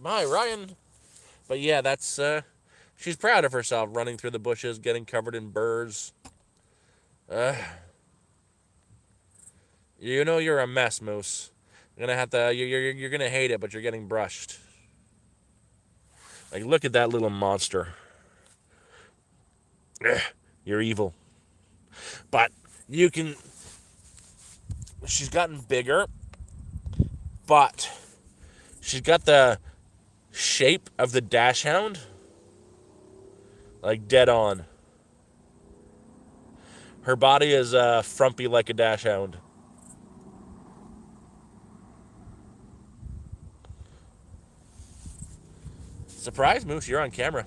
Hi, Ryan. But yeah, that's, she's proud of herself running through the bushes, getting covered in burrs. Uh, you know you're a mess, Moose. You're gonna have to, you're gonna hate it, but you're getting brushed. Like, look at that little monster. You're evil. But you can, she's gotten bigger, but she's got the shape of the dachshund, like dead on. Her body is frumpy like a dachshund. Surprise, Moose, you're on camera.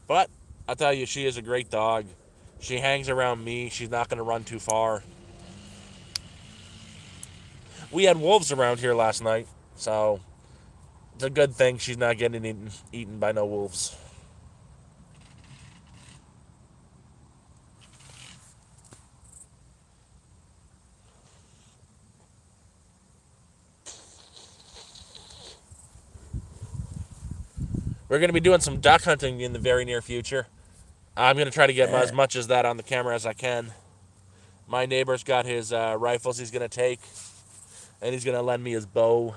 But I'll tell you, she is a great dog. She hangs around me. She's not going to run too far. We had wolves around here last night, so it's a good thing she's not getting eaten by no wolves. We're going to be doing some duck hunting in the very near future. I'm going to try to get as much as that on the camera as I can. My neighbor's got his rifles he's going to take, and he's going to lend me his bow.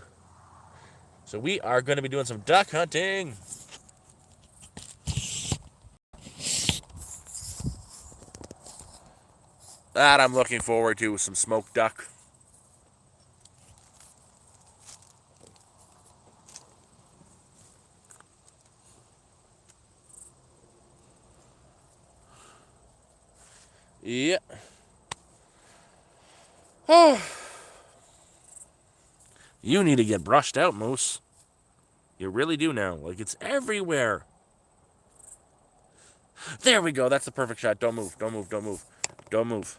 So we are going to be doing some duck hunting. That I'm looking forward to, some smoked duck. Yeah. Oh. You need to get brushed out, Moose. You really do now. Like, it's everywhere. There we go. That's the perfect shot. Don't move. Don't move. Don't move. Don't move.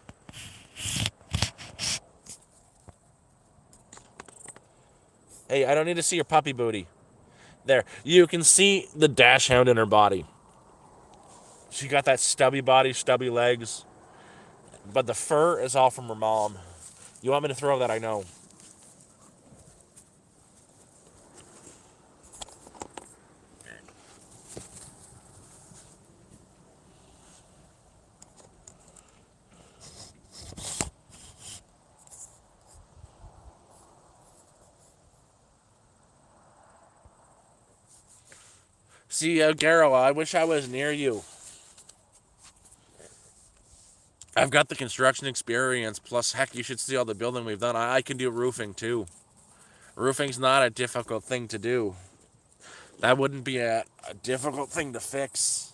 Hey, I don't need to see your puppy booty. There. You can see the dachshund in her body. She got that stubby body, stubby legs. But the fur is all from her mom. You want me to throw that? I know. See, Garrow, I wish I was near you. I've got the construction experience. Plus, heck, you should see all the building we've done. I can do roofing, too. Roofing's not a difficult thing to do. That wouldn't be a difficult thing to fix.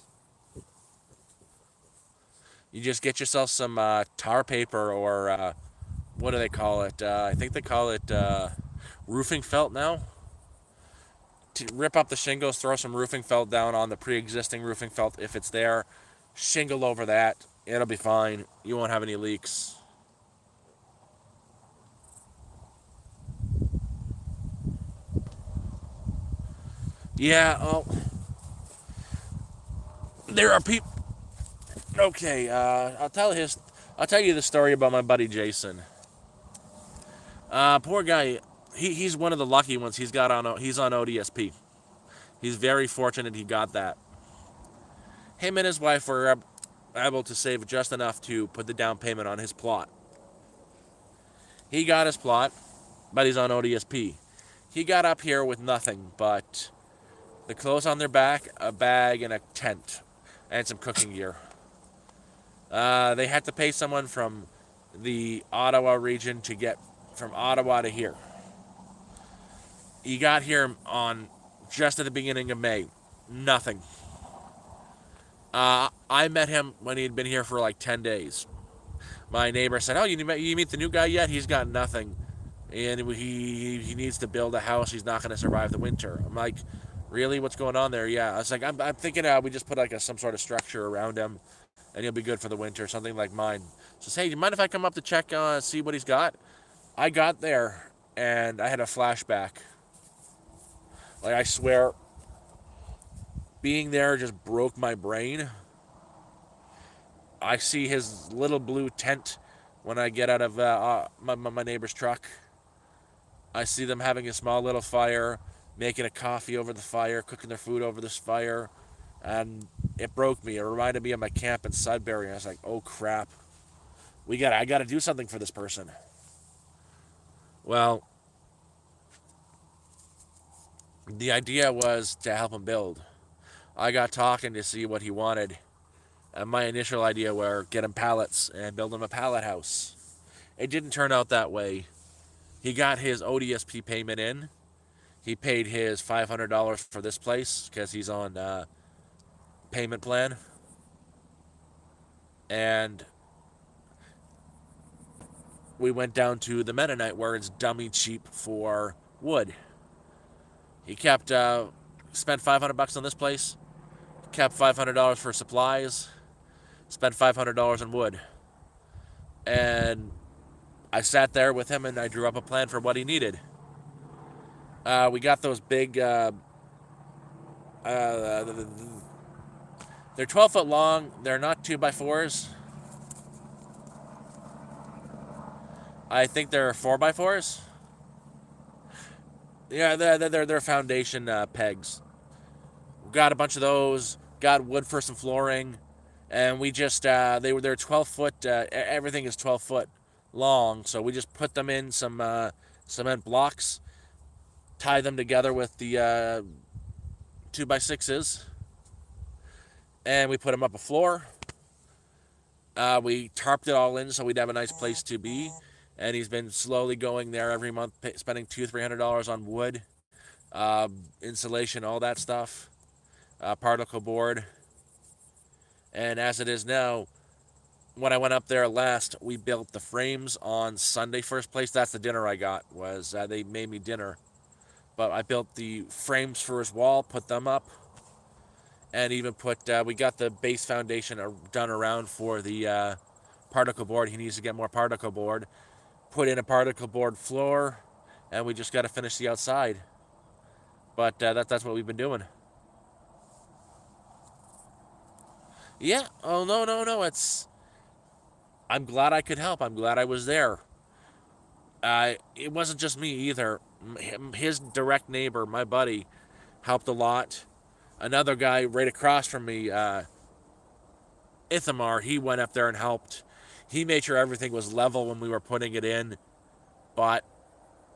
You just get yourself some tar paper or what do they call it? I think they call it roofing felt now. To rip up the shingles, throw some roofing felt down on the pre-existing roofing felt if it's there. Shingle over that. It'll be fine. You won't have any leaks. Yeah. Oh, there are people. Okay. I'll tell you the story about my buddy Jason. Poor guy. He's one of the lucky ones. He's on ODSP. He's very fortunate he got that. Him and his wife were able to save just enough to put the down payment on his plot. He got his plot, but he's on ODSP. He got up here with nothing but the clothes on their back, a bag, and a tent, and some cooking gear. They had to pay someone from the Ottawa region to get from Ottawa to here. He got here on just at the beginning of May. Nothing. I met him when he'd been here for like 10 days. My neighbor said, "Oh, you meet the new guy yet? He's got nothing, and he needs to build a house. He's not going to survive the winter." I'm like, "Really? What's going on there?" Yeah, I was like, I'm thinking we just put like some sort of structure around him, and he'll be good for the winter, something like mine. So hey, do you mind if I come up to check see what he's got? I got there and I had a flashback. Like I swear, being there just broke my brain. I see his little blue tent when I get out of my neighbor's truck. I see them having a small little fire, making a coffee over the fire, cooking their food over this fire, and it broke me. It reminded me of my camp in Sudbury. I was like, "Oh crap, I got to do something for this person." Well, the idea was to help him build. I got talking to see what he wanted, and my initial idea were get him pallets and build him a pallet house. It didn't turn out that way. He got his ODSP payment in. He paid his $500 for this place because he's on payment plan, and we went down to the Mennonite where it's dummy cheap for wood. He kept spent $500 on this place, kept $500 for supplies, spent $500 on wood, and I sat there with him and I drew up a plan for what he needed. We got those big. They're 12 foot long. They're not 2x4s. I think they're 4x4s. Yeah, they're foundation pegs. Got a bunch of those. Got wood for some flooring, and we just they're 12 foot. Everything is 12 foot long, so we just put them in some cement blocks, tie them together with the 2x6s, and we put them up a floor. We tarped it all in so we'd have a nice place to be, and he's been slowly going there every month, spending $200-300 on wood, insulation, all that stuff, particle board. And as it is now, when I went up there last, we built the frames on Sunday. First place, that's the dinner I got. Was they made me dinner, but I built the frames for his wall, put them up, and even put we got the base foundation done around for the particle board. He needs to get more particle board. Put in a particle board floor, and we just got to finish the outside. But that's what we've been doing. Yeah. Oh no. I'm glad I could help. I'm glad I was there. It wasn't just me either. His direct neighbor, my buddy, helped a lot. Another guy right across from me, Ithamar, he went up there and helped. He made sure everything was level when we were putting it in, but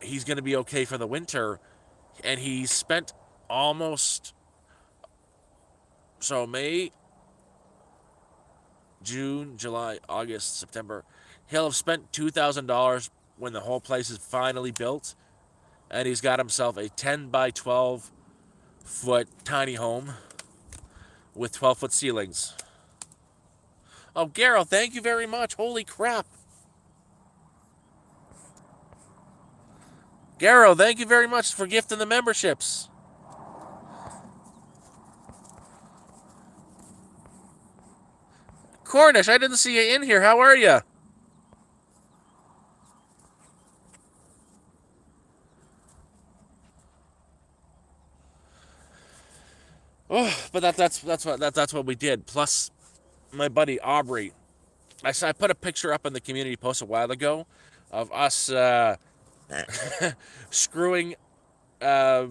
he's going to be okay for the winter. And he spent almost May, June, July, August, September. He'll have spent $2,000 when the whole place is finally built, and he's got himself a 10 by 12 foot tiny home with 12-foot ceilings. Oh, Garrow, thank you very much. Holy crap. Garrow, thank you very much for gifting the memberships. Cornish, I didn't see you in here. How are you? Oh, but that's what we did. Plus, my buddy Aubrey, I put a picture up in the community post a while ago of us screwing uh,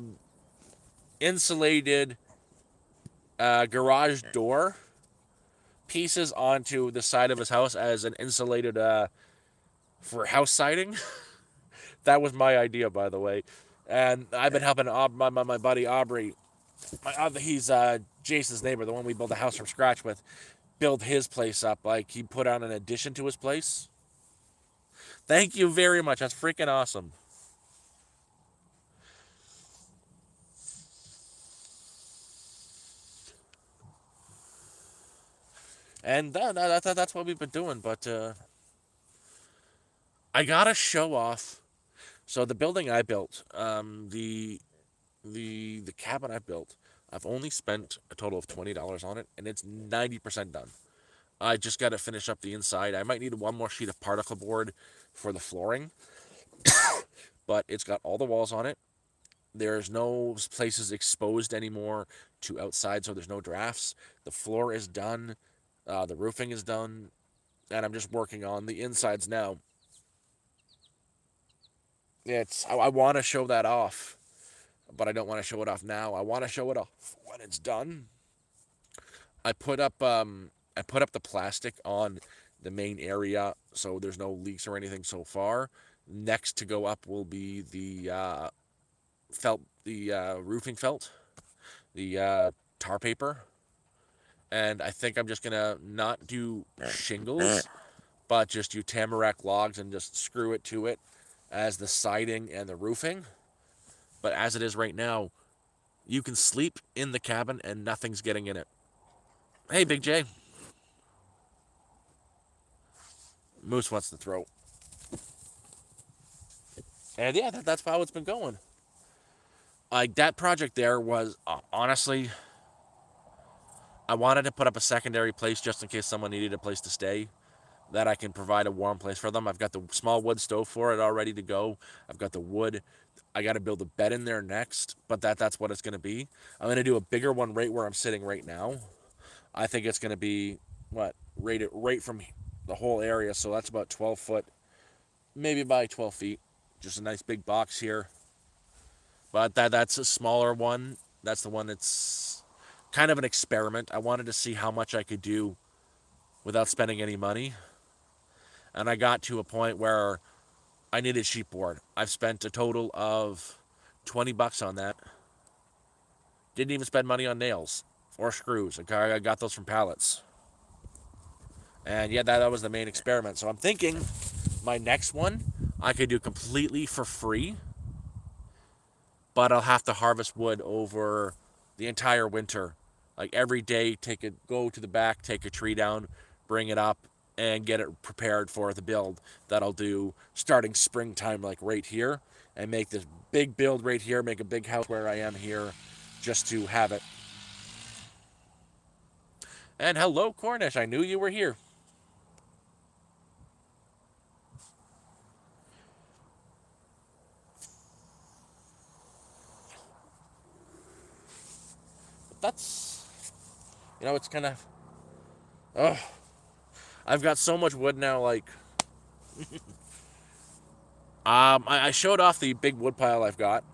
insulated garage door pieces onto the side of his house as an insulated for house siding. That was my idea, by the way. And I've been helping my buddy Aubrey. He's Jason's neighbor, the one we built a house from scratch with, build his place up. Like, he put on an addition to his place. Thank you very much. That's freaking awesome. And that's what we've been doing. But I gotta show off. So the building I built, the cabin I built, I've only spent a total of $20 on it, and it's 90% done. I just got to finish up the inside. I might need one more sheet of particle board for the flooring, but it's got all the walls on it. There's no places exposed anymore to outside, so there's no drafts. The floor is done. The roofing is done, and I'm just working on the insides now. I want to show that off, but I don't want to show it off now. I want to show it off when it's done. I put up the plastic on the main area, so there's no leaks or anything so far. Next to go up will be the felt, the roofing felt, the tar paper, and I think I'm just gonna not do shingles, but just do tamarack logs and just screw it to it as the siding and the roofing. But as it is right now, you can sleep in the cabin and nothing's getting in it. Hey, Big J. Moose wants to throw. And yeah, that's how it's been going. Like, that project there was honestly, I wanted to put up a secondary place just in case someone needed a place to stay, that I can provide a warm place for them. I've got the small wood stove for it all ready to go. I've got the wood. I got to build a bed in there next, but that's what it's going to be. I'm going to do a bigger one right where I'm sitting right now. I think it's going to be what, rated right from the whole area, so that's about 12 foot, maybe by 12 feet. Just a nice big box here. But that's a smaller one. That's the one that's kind of an experiment. I wanted to see how much I could do without spending any money. And I got to a point where I needed sheet board. I've spent a total of $20 on that. Didn't even spend money on nails or screws. I got those from pallets. And yeah, that was the main experiment. So I'm thinking my next one I could do completely for free, but I'll have to harvest wood over the entire winter. Like, every day, go to the back, take a tree down, bring it up, and get it prepared for the build that I'll do starting springtime, like right here, and make this big build right here, make a big house where I am here, just to have it. And hello, Cornish, I knew you were here. But it's kind of, oh, I've got so much wood now, like, I showed off the big wood pile I've got.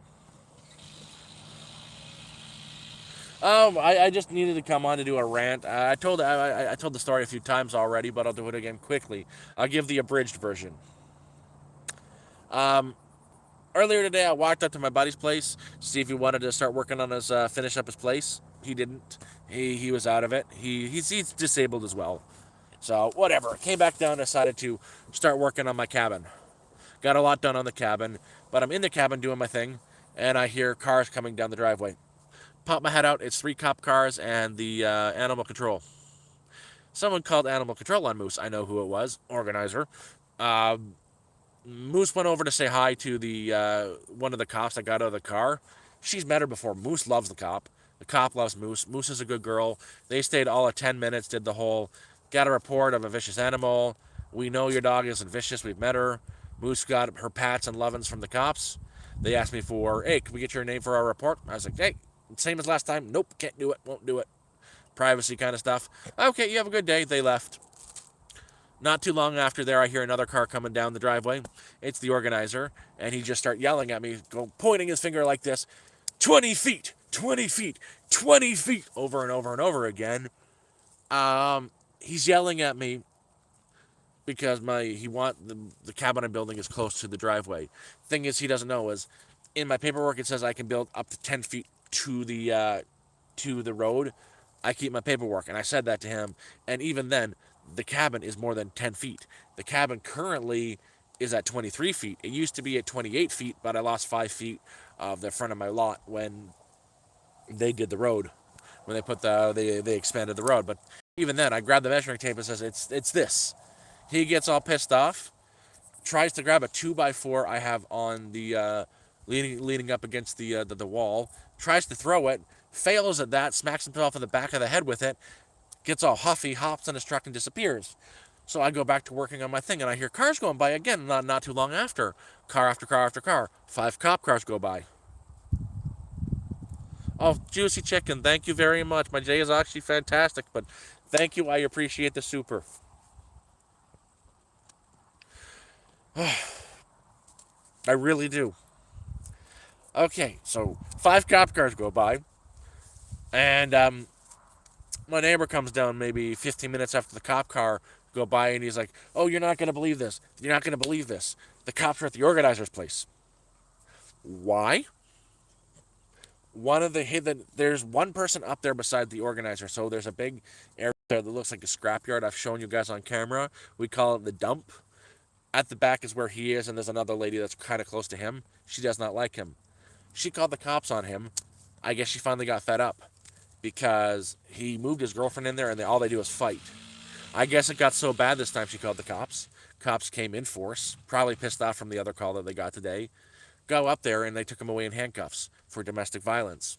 I just needed to come on to do a rant. I told the story a few times already, but I'll do it again quickly. I'll give the abridged version. Um, Earlier today, I walked up to my buddy's place to see if he wanted to start working on his finish up his place. He didn't. He was out of it. He's disabled as well. So whatever. Came back down, decided to start working on my cabin. Got a lot done on the cabin, but I'm in the cabin doing my thing, and I hear cars coming down the driveway. Pop my head out. It's 3 cop cars and the animal control. Someone called animal control on Moose. I know who it was. Organizer. Uh, Moose went over to say hi to the one of the cops that got out of the car. She's met her before. Moose loves the cop. The cop loves Moose. Moose is a good girl. They stayed all of 10 minutes, did the whole got a report of a vicious animal. We know your dog isn't vicious. We've met her. Moose got her pats and lovins from the cops. They asked me for, hey, can we get your name for our report? I was like, hey, same as last time. Nope, can't do it. Won't do it. Privacy kind of stuff. Okay, you have a good day. They left. Not too long after there, I hear another car coming down the driveway. It's the organizer, and he just start yelling at me, pointing his finger like this, 20 feet, 20 feet, 20 feet, over and over and over again. He's yelling at me because he want the cabin I'm building is close to the driveway. Thing is, he doesn't know is in my paperwork it says I can build up to 10 feet to the road. I keep my paperwork, and I said that to him. And even then, the cabin is more than 10 feet. The cabin currently is at 23 feet. It used to be at 28 feet, but I lost 5 feet of the front of my lot when they did the road. When they put they expanded the road. But even then, I grabbed the measuring tape and says it's this. He gets all pissed off, tries to grab a 2x4 I have on the leaning up against the wall, tries to throw it, fails at that, smacks himself in the back of the head with it, gets all huffy, hops in his truck and disappears. So I go back to working on my thing, and I hear cars going by again, not too long after. Car after car after car. 5 cop cars go by. Oh, Juicy Chicken, thank you very much. My day is actually fantastic, but thank you. I appreciate the super. I really do. Okay, so 5 cop cars go by, and my neighbor comes down maybe 15 minutes after the cop car go by, and he's like, "Oh, you're not gonna believe this. You're not gonna believe this. The cops are at the organizer's place." Why? There's one person up there beside the organizer, so there's a big area there that looks like a scrapyard. I've shown you guys on camera. We call it the dump. At the back is where he is, and there's another lady that's kind of close to him. She does not like him. She called the cops on him. I guess she finally got fed up because he moved his girlfriend in there, and all they do is fight. I guess it got so bad this time she called the cops. Cops came in force, probably pissed off from the other call that they got today. Go up there, and they took him away in handcuffs for domestic violence.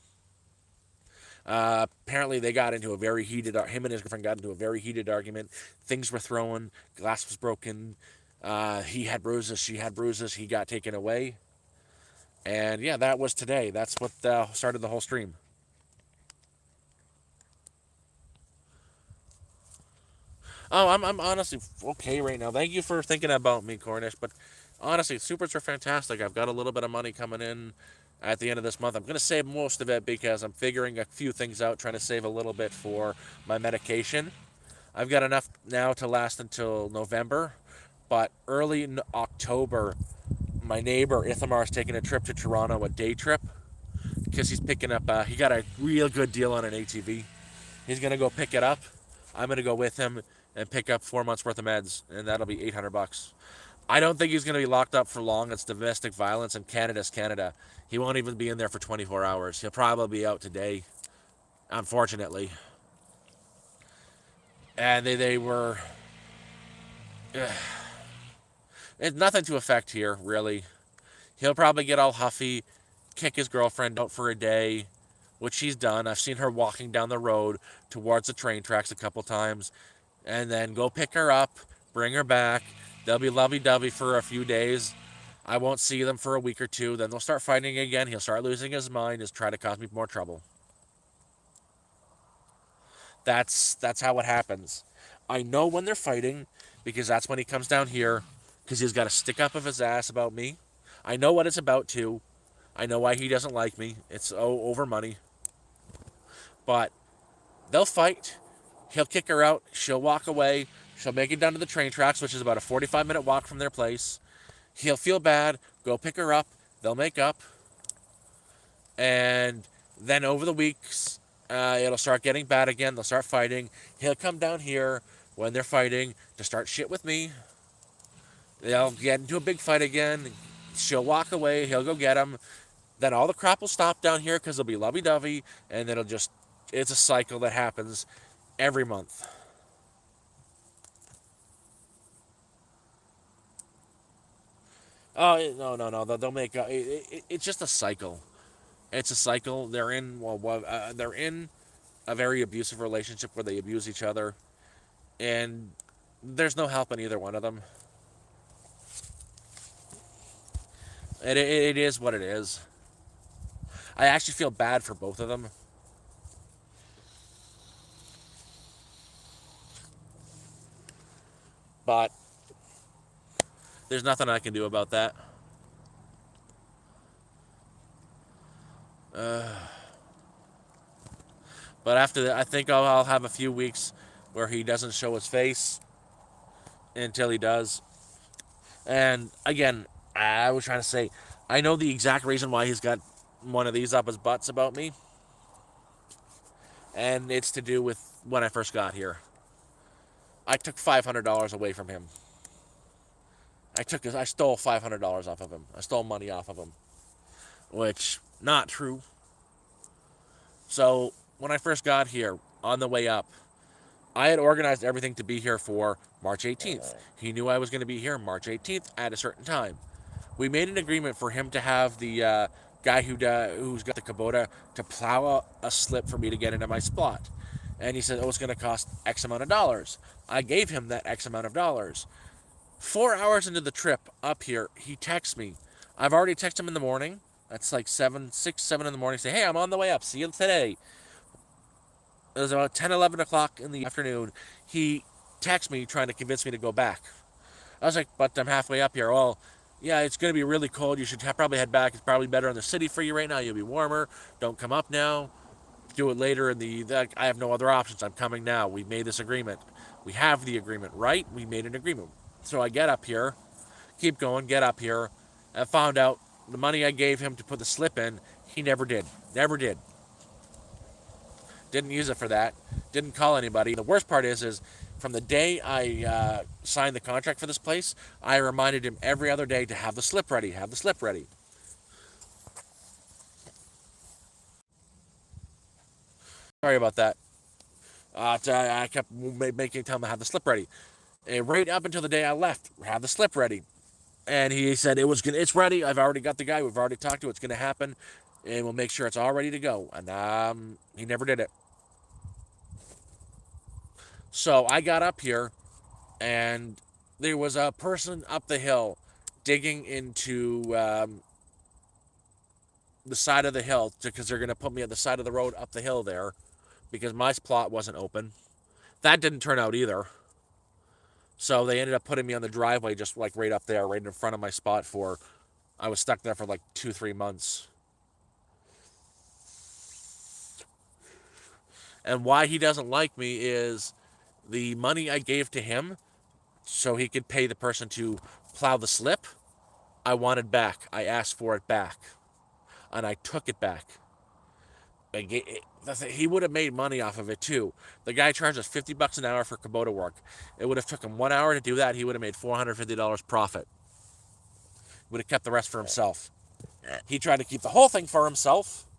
Apparently, they got into a very heated. Him and his girlfriend got into a very heated argument. Things were thrown. Glass was broken. He had bruises. She had bruises. He got taken away. And yeah, that was today. That's what started the whole stream. Oh, I'm honestly okay right now. Thank you for thinking about me, Cornish. But honestly, supers are fantastic. I've got a little bit of money coming in at the end of this month. I'm going to save most of it because I'm figuring a few things out, trying to save a little bit for my medication. I've got enough now to last until November, but early in October, my neighbor Ithamar is taking a trip to Toronto, a day trip, because he's picking up. He got a real good deal on an ATV. He's gonna go pick it up. I'm gonna go with him and pick up 4 months worth of meds, and that'll be $800. I don't think he's gonna be locked up for long. It's domestic violence, and Canada's Canada. He won't even be in there for 24 hours. He'll probably be out today, unfortunately. And they were. It's nothing to affect here, really. He'll probably get all huffy, kick his girlfriend out for a day, which she's done. I've seen her walking down the road towards the train tracks a couple times, and then go pick her up, bring her back. They'll be lovey-dovey for a few days. I won't see them for a week or two. Then they'll start fighting again. He'll start losing his mind, just try to cause me more trouble. That's how it happens. I know when they're fighting because that's when he comes down here because he's got a stick up of his ass about me. I know what it's about too. I know why he doesn't like me. It's over money. But they'll fight. He'll kick her out. She'll walk away. She'll make it down to the train tracks, which is about a 45-minute walk from their place. He'll feel bad. Go pick her up. They'll make up. And then over the weeks, it'll start getting bad again. They'll start fighting. He'll come down here when they're fighting to start shit with me. They'll get into a big fight again. She'll walk away. He'll go get him. Then all the crap will stop down here because it'll be lovey-dovey, and it'll just, it's a cycle that happens every month. Oh no, no, no! They'll make it's just a cycle. It's a cycle. They're in a very abusive relationship where they abuse each other, and there's no help in either one of them. It is what it is. I actually feel bad for both of them, but there's nothing I can do about that. But after that, I think I'll have a few weeks where he doesn't show his face until he does. And again, I was trying to say, I know the exact reason why he's got one of these up his butts about me, and it's to do with when I first got here. I took $500 away from him. I stole $500 off of him. I stole money off of him, which not true. So when I first got here, on the way up, I had organized everything to be here for March 18th. He knew I was going to be here March 18th at a certain time. We made an agreement for him to have the guy who's got the Kubota to plow a slip for me to get into my spot. And he said, oh, it's going to cost X amount of dollars. I gave him that X amount of dollars. 4 hours into the trip up here, he texts me. I've already texted him in the morning. That's like 7 in the morning. Say, hey, I'm on the way up. See you today. It was about 10, 11 o'clock in the afternoon. He texted me trying to convince me to go back. I was like, but I'm halfway up here. Well, yeah, it's going to be really cold. You should probably head back. It's probably better in the city for you right now. You'll be warmer. Don't come up now. Do it later I have no other options. I'm coming now. We made this agreement. We have the agreement, right? We made an agreement. So I get up here, keep going, get up here, and found out the money I gave him to put the slip in, he never did. Never did. Didn't use it for that. Didn't call anybody. The worst part is from the day I signed the contract for this place, I reminded him every other day to have the slip ready. Have the slip ready. Sorry about that. I kept making tell him to have the slip ready. And right up until the day I left, have the slip ready. And he said it's ready. I've already got the guy. We've already talked to. It's gonna happen, and we'll make sure it's all ready to go. And he never did it. So I got up here, and there was a person up the hill digging into the side of the hill because they're gonna put me at the side of the road up the hill there because my plot wasn't open. That didn't turn out either. So they ended up putting me on the driveway just like right up there, right in front of my spot for I was stuck there for like 2, 3 months. And why he doesn't like me is the money I gave to him so he could pay the person to plow the slip. I wanted back. I asked for it back. And I took it back. He would have made money off of it too. The guy charged us $50 an hour for Kubota work. It would have took him 1 hour to do that. He would have made $450 profit. Would have kept the rest for himself. He tried to keep the whole thing for himself,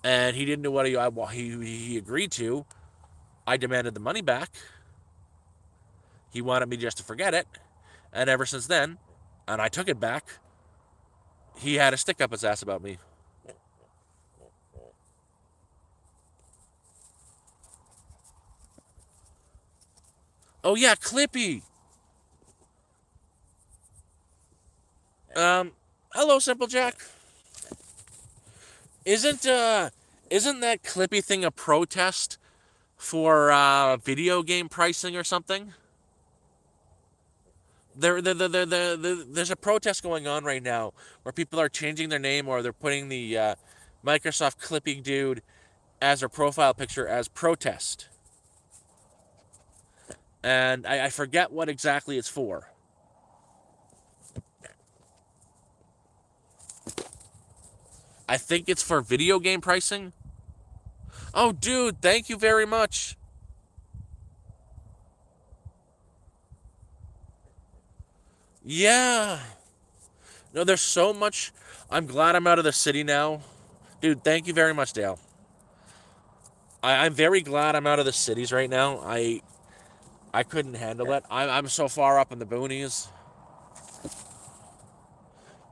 and he didn't do what he agreed to. I demanded the money back. He wanted me just to forget it, and ever since then, and I took it back, he had a stick up his ass about me. Oh yeah, Clippy. Hello, Simple Jack. Isn't isn't that Clippy thing a protest for video game pricing or something? There's a protest going on right now where people are changing their name or they're putting the Microsoft Clippy dude as their profile picture as protest. And I forget what exactly it's for. I think it's for video game pricing. Oh, dude, thank you very much. Yeah. No, there's so much. I'm glad I'm out of the city now. Dude, thank you very much, Dale. I'm very glad I'm out of the cities right now. I couldn't handle it. I'm so far up in the boonies.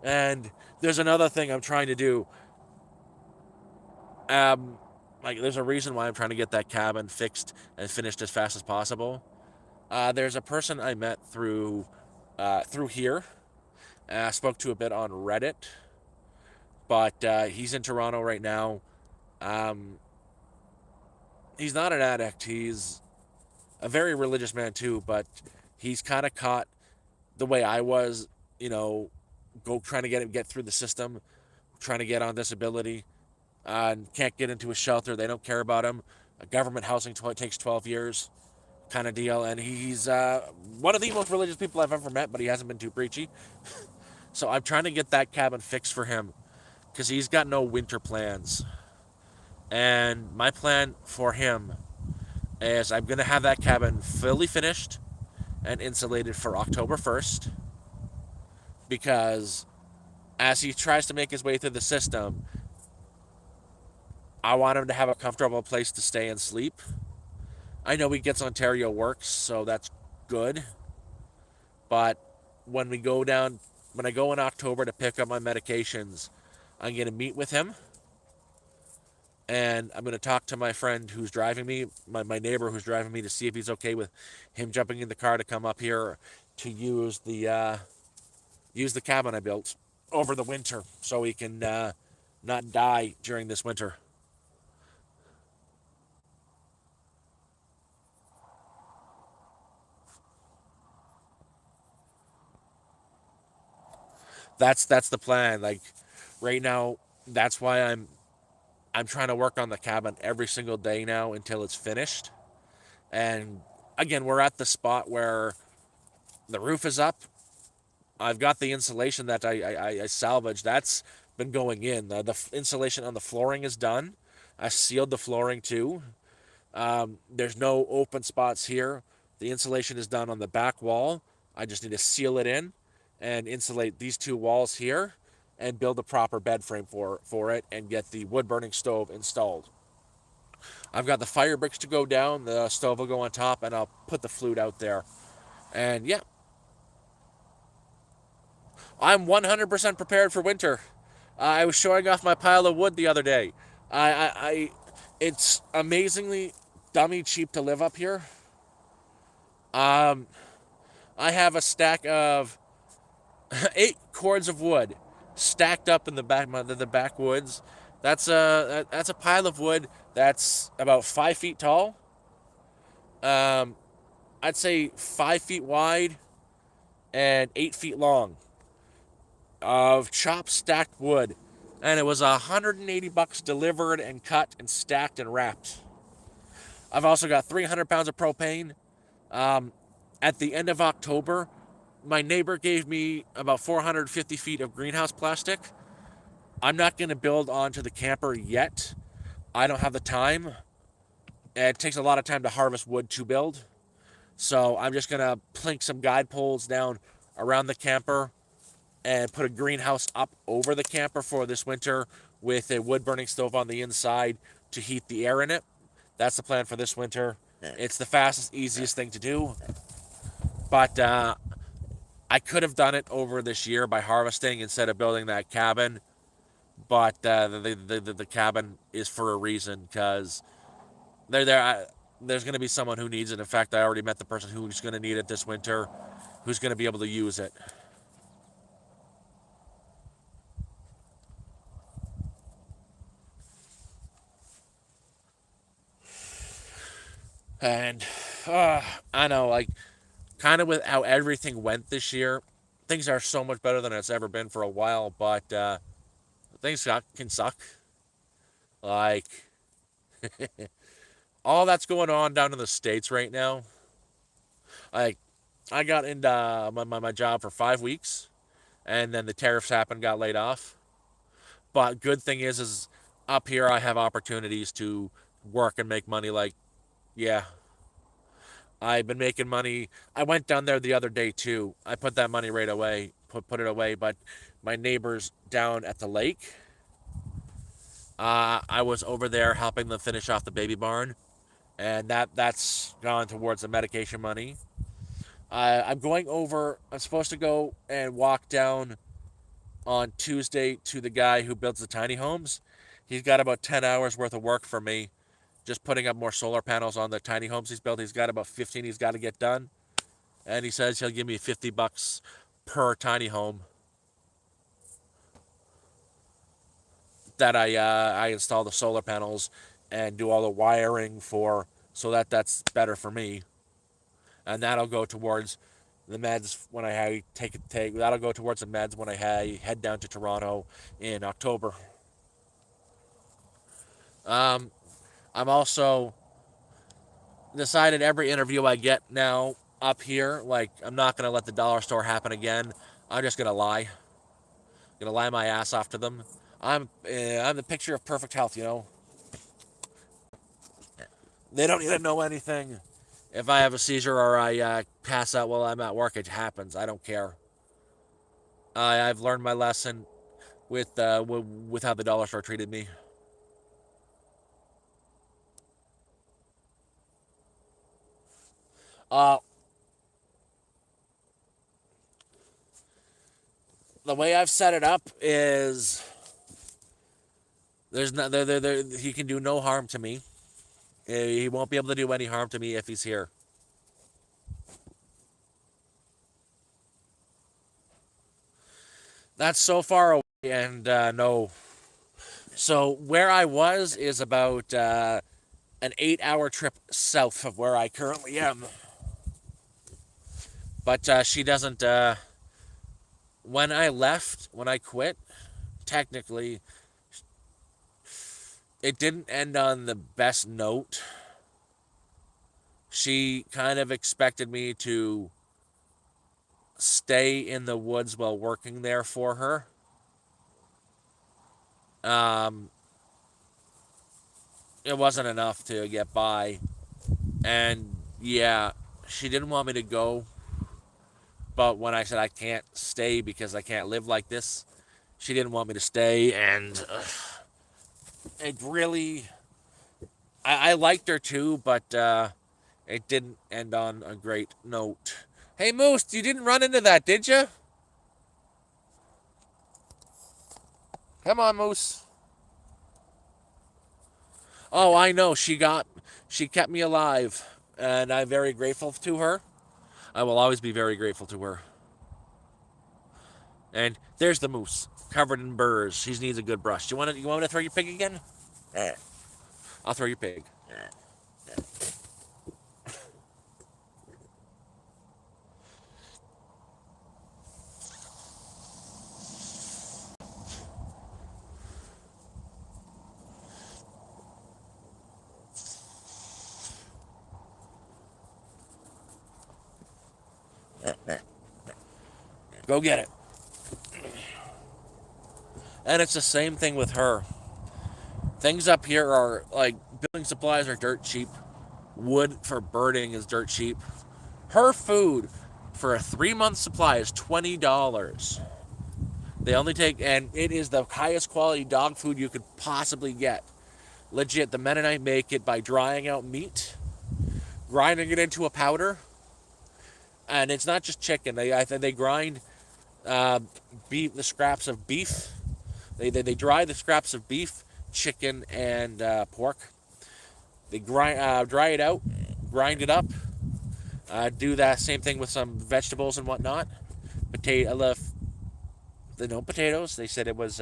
And there's another thing I'm trying to do. Um, like, there's a reason why I'm trying to get that cabin fixed and finished as fast as possible. There's a person I met through here. I spoke to a bit on Reddit, but he's in Toronto right now. Um, he's not an addict. He's a very religious man too, but he's kind of caught the way I was. You know, go trying to get through the system, trying to get on disability, and can't get into a shelter. They don't care about him. A government housing takes 12 years, kind of deal. And he's one of the most religious people I've ever met, but he hasn't been too preachy. So I'm trying to get that cabin fixed for him because he's got no winter plans. And my plan for him is I'm going to have that cabin fully finished and insulated for October 1st because as he tries to make his way through the system, I want him to have a comfortable place to stay and sleep. I know he gets Ontario works, so that's good. But when we go down, when I go in October to pick up my medications, I'm going to meet with him and I'm going to talk to my friend who's driving me, my neighbor who's driving me, to see if he's okay with him jumping in the car to come up here to use the cabin I built over the winter, so he can not die during this winter. That's the plan. Like right now, that's why I'm trying to work on the cabin every single day now until it's finished. And again, we're at the spot where the roof is up. I've got the insulation that I salvaged. That's been going in. The insulation on the flooring is done. I sealed the flooring too. There's no open spots here. The insulation is done on the back wall. I just need to seal it in and insulate these two walls here and build a proper bed frame for it and get the wood burning stove installed. I've got the fire bricks to go down, the stove will go on top, and I'll put the flute out there. And yeah, I'm 100% prepared for winter. I was showing off my pile of wood the other day. It's amazingly dummy cheap to live up here. Um, I have a stack of 8 cords of wood stacked up in the backwoods. That's a pile of wood that's about 5 feet tall. Um, I'd say 5 feet wide and 8 feet long of chopped stacked wood, and it was $180 delivered and cut and stacked and wrapped. I've also got 300 pounds of propane. Um, at the end of October, my neighbor gave me about 450 feet of greenhouse plastic. I'm not going to build onto the camper yet. I don't have the time. It takes a lot of time to harvest wood to build. So I'm just going to plink some guide poles down around the camper and put a greenhouse up over the camper for this winter with a wood burning stove on the inside to heat the air in it. That's the plan for this winter. It's the fastest, easiest thing to do. But I could have done it over this year by harvesting instead of building that cabin. But the cabin is for a reason because they're there. There's going to be someone who needs it. In fact, I already met the person who's going to need it this winter, who's going to be able to use it. And I know, like, kind of with how everything went this year, things are so much better than it's ever been for a while. But can suck. Like all that's going on down in the states right now. Like I got into my job for 5 weeks, and then the tariffs happened, got laid off. But good thing is up here I have opportunities to work and make money. Like yeah, I've been making money. I went down there the other day too. I put that money right away, put it away. But my neighbors down at the lake, I was over there helping them finish off the baby barn, and that's gone towards the medication money. I'm going over. I'm supposed to go and walk down on Tuesday to the guy who builds the tiny homes. He's got about 10 hours worth of work for me, just putting up more solar panels on the tiny homes he's built. He's got about 15 he's got to get done, and he says he'll give me $50 per tiny home that I install the solar panels and do all the wiring for, so that's better for me, and that'll go towards the meds when I take that'll go towards the meds when I head down to Toronto in October. Um, I'm also decided every interview I get now up here, like I'm not gonna let the dollar store happen again. I'm just gonna lie my ass off to them. I'm the picture of perfect health, you know. They don't need to know anything. If I have a seizure or I pass out while I'm at work, it happens. I don't care. I've learned my lesson with how the dollar store treated me. Uh, the way I've set it up is there's no he can do no harm to me. He won't be able to do any harm to me if he's here. That's so far away, and no. So where I was is about an 8 hour trip south of where I currently am. But she doesn't. When I left, when I quit, technically, it didn't end on the best note. She kind of expected me to stay in the woods while working there for her. Um, it wasn't enough to get by. And yeah, she didn't want me to go. But when I said I can't stay because I can't live like this, she didn't want me to stay. And it really. I liked her too, but it didn't end on a great note. Hey, Moose, you didn't run into that, did you? Come on, Moose. Oh, I know. She kept me alive, and I'm very grateful to her. I will always be very grateful to her. And there's the moose, covered in burrs. She needs a good brush. You want me to throw your pig again? I'll throw your pig. Go get it. And it's the same thing with her. Things up here are like building supplies are dirt cheap. Wood for birding is dirt cheap. Her food for a 3 month supply is $20. They only take, and it is the highest quality dog food you could possibly get. Legit, the Mennonite make it by drying out meat, grinding it into a powder, and it's not just chicken. They grind uh, beef, the scraps of beef. They dry the scraps of beef, chicken, and pork. They dry it out, grind it up. Do that same thing with some vegetables and whatnot. Potato, the no potatoes. They said it was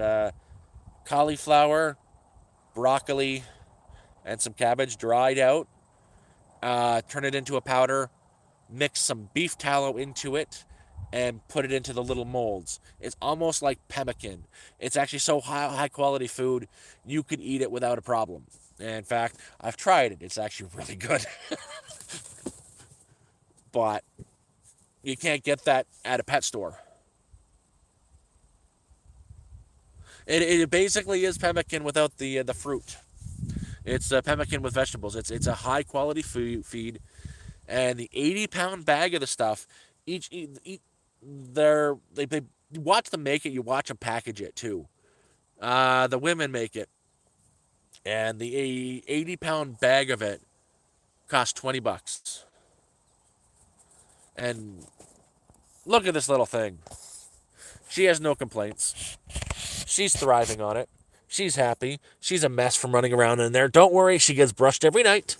cauliflower, broccoli, and some cabbage dried out. Turn it into a powder. Mix some beef tallow into it, and put it into the little molds. It's almost like pemmican. It's actually so high quality food you could eat it without a problem. And in fact, I've tried it. It's actually really good. But you can't get that at a pet store. It basically is pemmican without the fruit. It's pemmican with vegetables. It's a high quality food feed. And the 80-pound bag of the stuff, they you watch them make it, you watch them package it too. The women make it, and the 80-pound bag of it costs $20. And look at this little thing. She has no complaints. She's thriving on it. She's happy. She's a mess from running around in there. Don't worry, she gets brushed every night.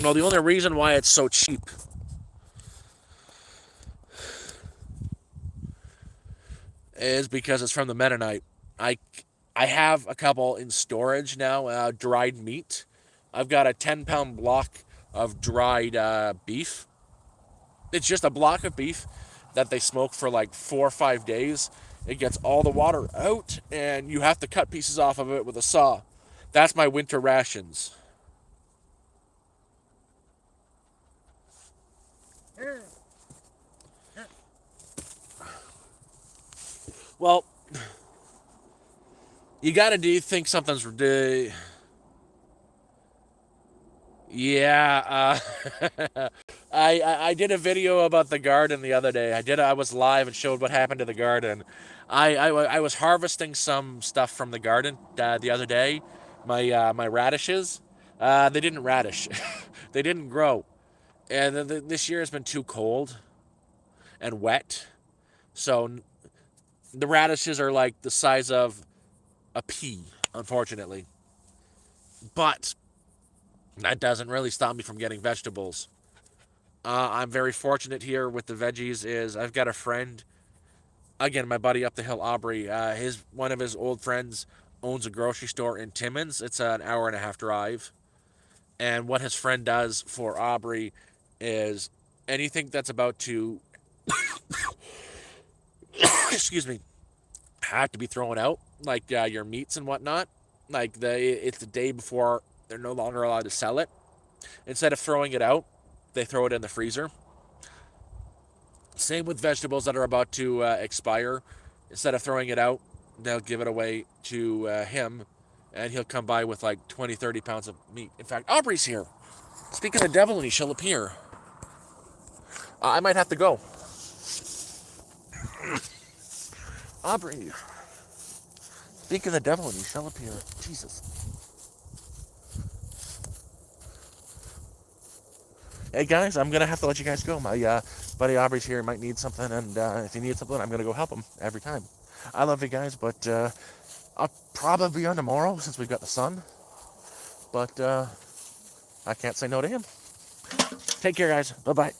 No, the only reason why it's so cheap is because it's from the Mennonite. I I have a couple in storage now, dried meat. I've got a 10-pound block of dried beef. It's just a block of beef that they smoke for like 4 or 5 days. It gets all the water out, and you have to cut pieces off of it with a saw. That's my winter rations. Well, you gotta do think something's yeah. I did a video about the garden the other day. I was live and showed what happened to the garden. I was harvesting some stuff from the garden the other day. My radishes, they didn't radish, they didn't grow, and this year has been too cold and wet. So the radishes are like the size of a pea, unfortunately. But that doesn't really stop me from getting vegetables. I'm very fortunate here with the veggies. Is I've got a friend, again, my buddy up the hill, Aubrey. His one of his old friends owns a grocery store in Timmins. It's an hour and a half drive. And what his friend does for Aubrey is anything that's about to, excuse me, have to be thrown out, like your meats and whatnot. Like it's the day before they're no longer allowed to sell it. Instead of throwing it out, they throw it in the freezer. Same with vegetables that are about to expire. Instead of throwing it out, they'll give it away to him, and he'll come by with like 20, 30 pounds of meat. In fact, Aubrey's here. Speak of the devil, and he shall appear. I might have to go. Aubrey, speak of the devil, and he shall appear. Jesus. Hey guys, I'm gonna have to let you guys go. My buddy Aubrey's here, might need something, and if he needs something, I'm gonna go help him every time. I love you guys, but I'll probably be on tomorrow since we've got the sun. But I can't say no to him. Take care, guys. Bye bye.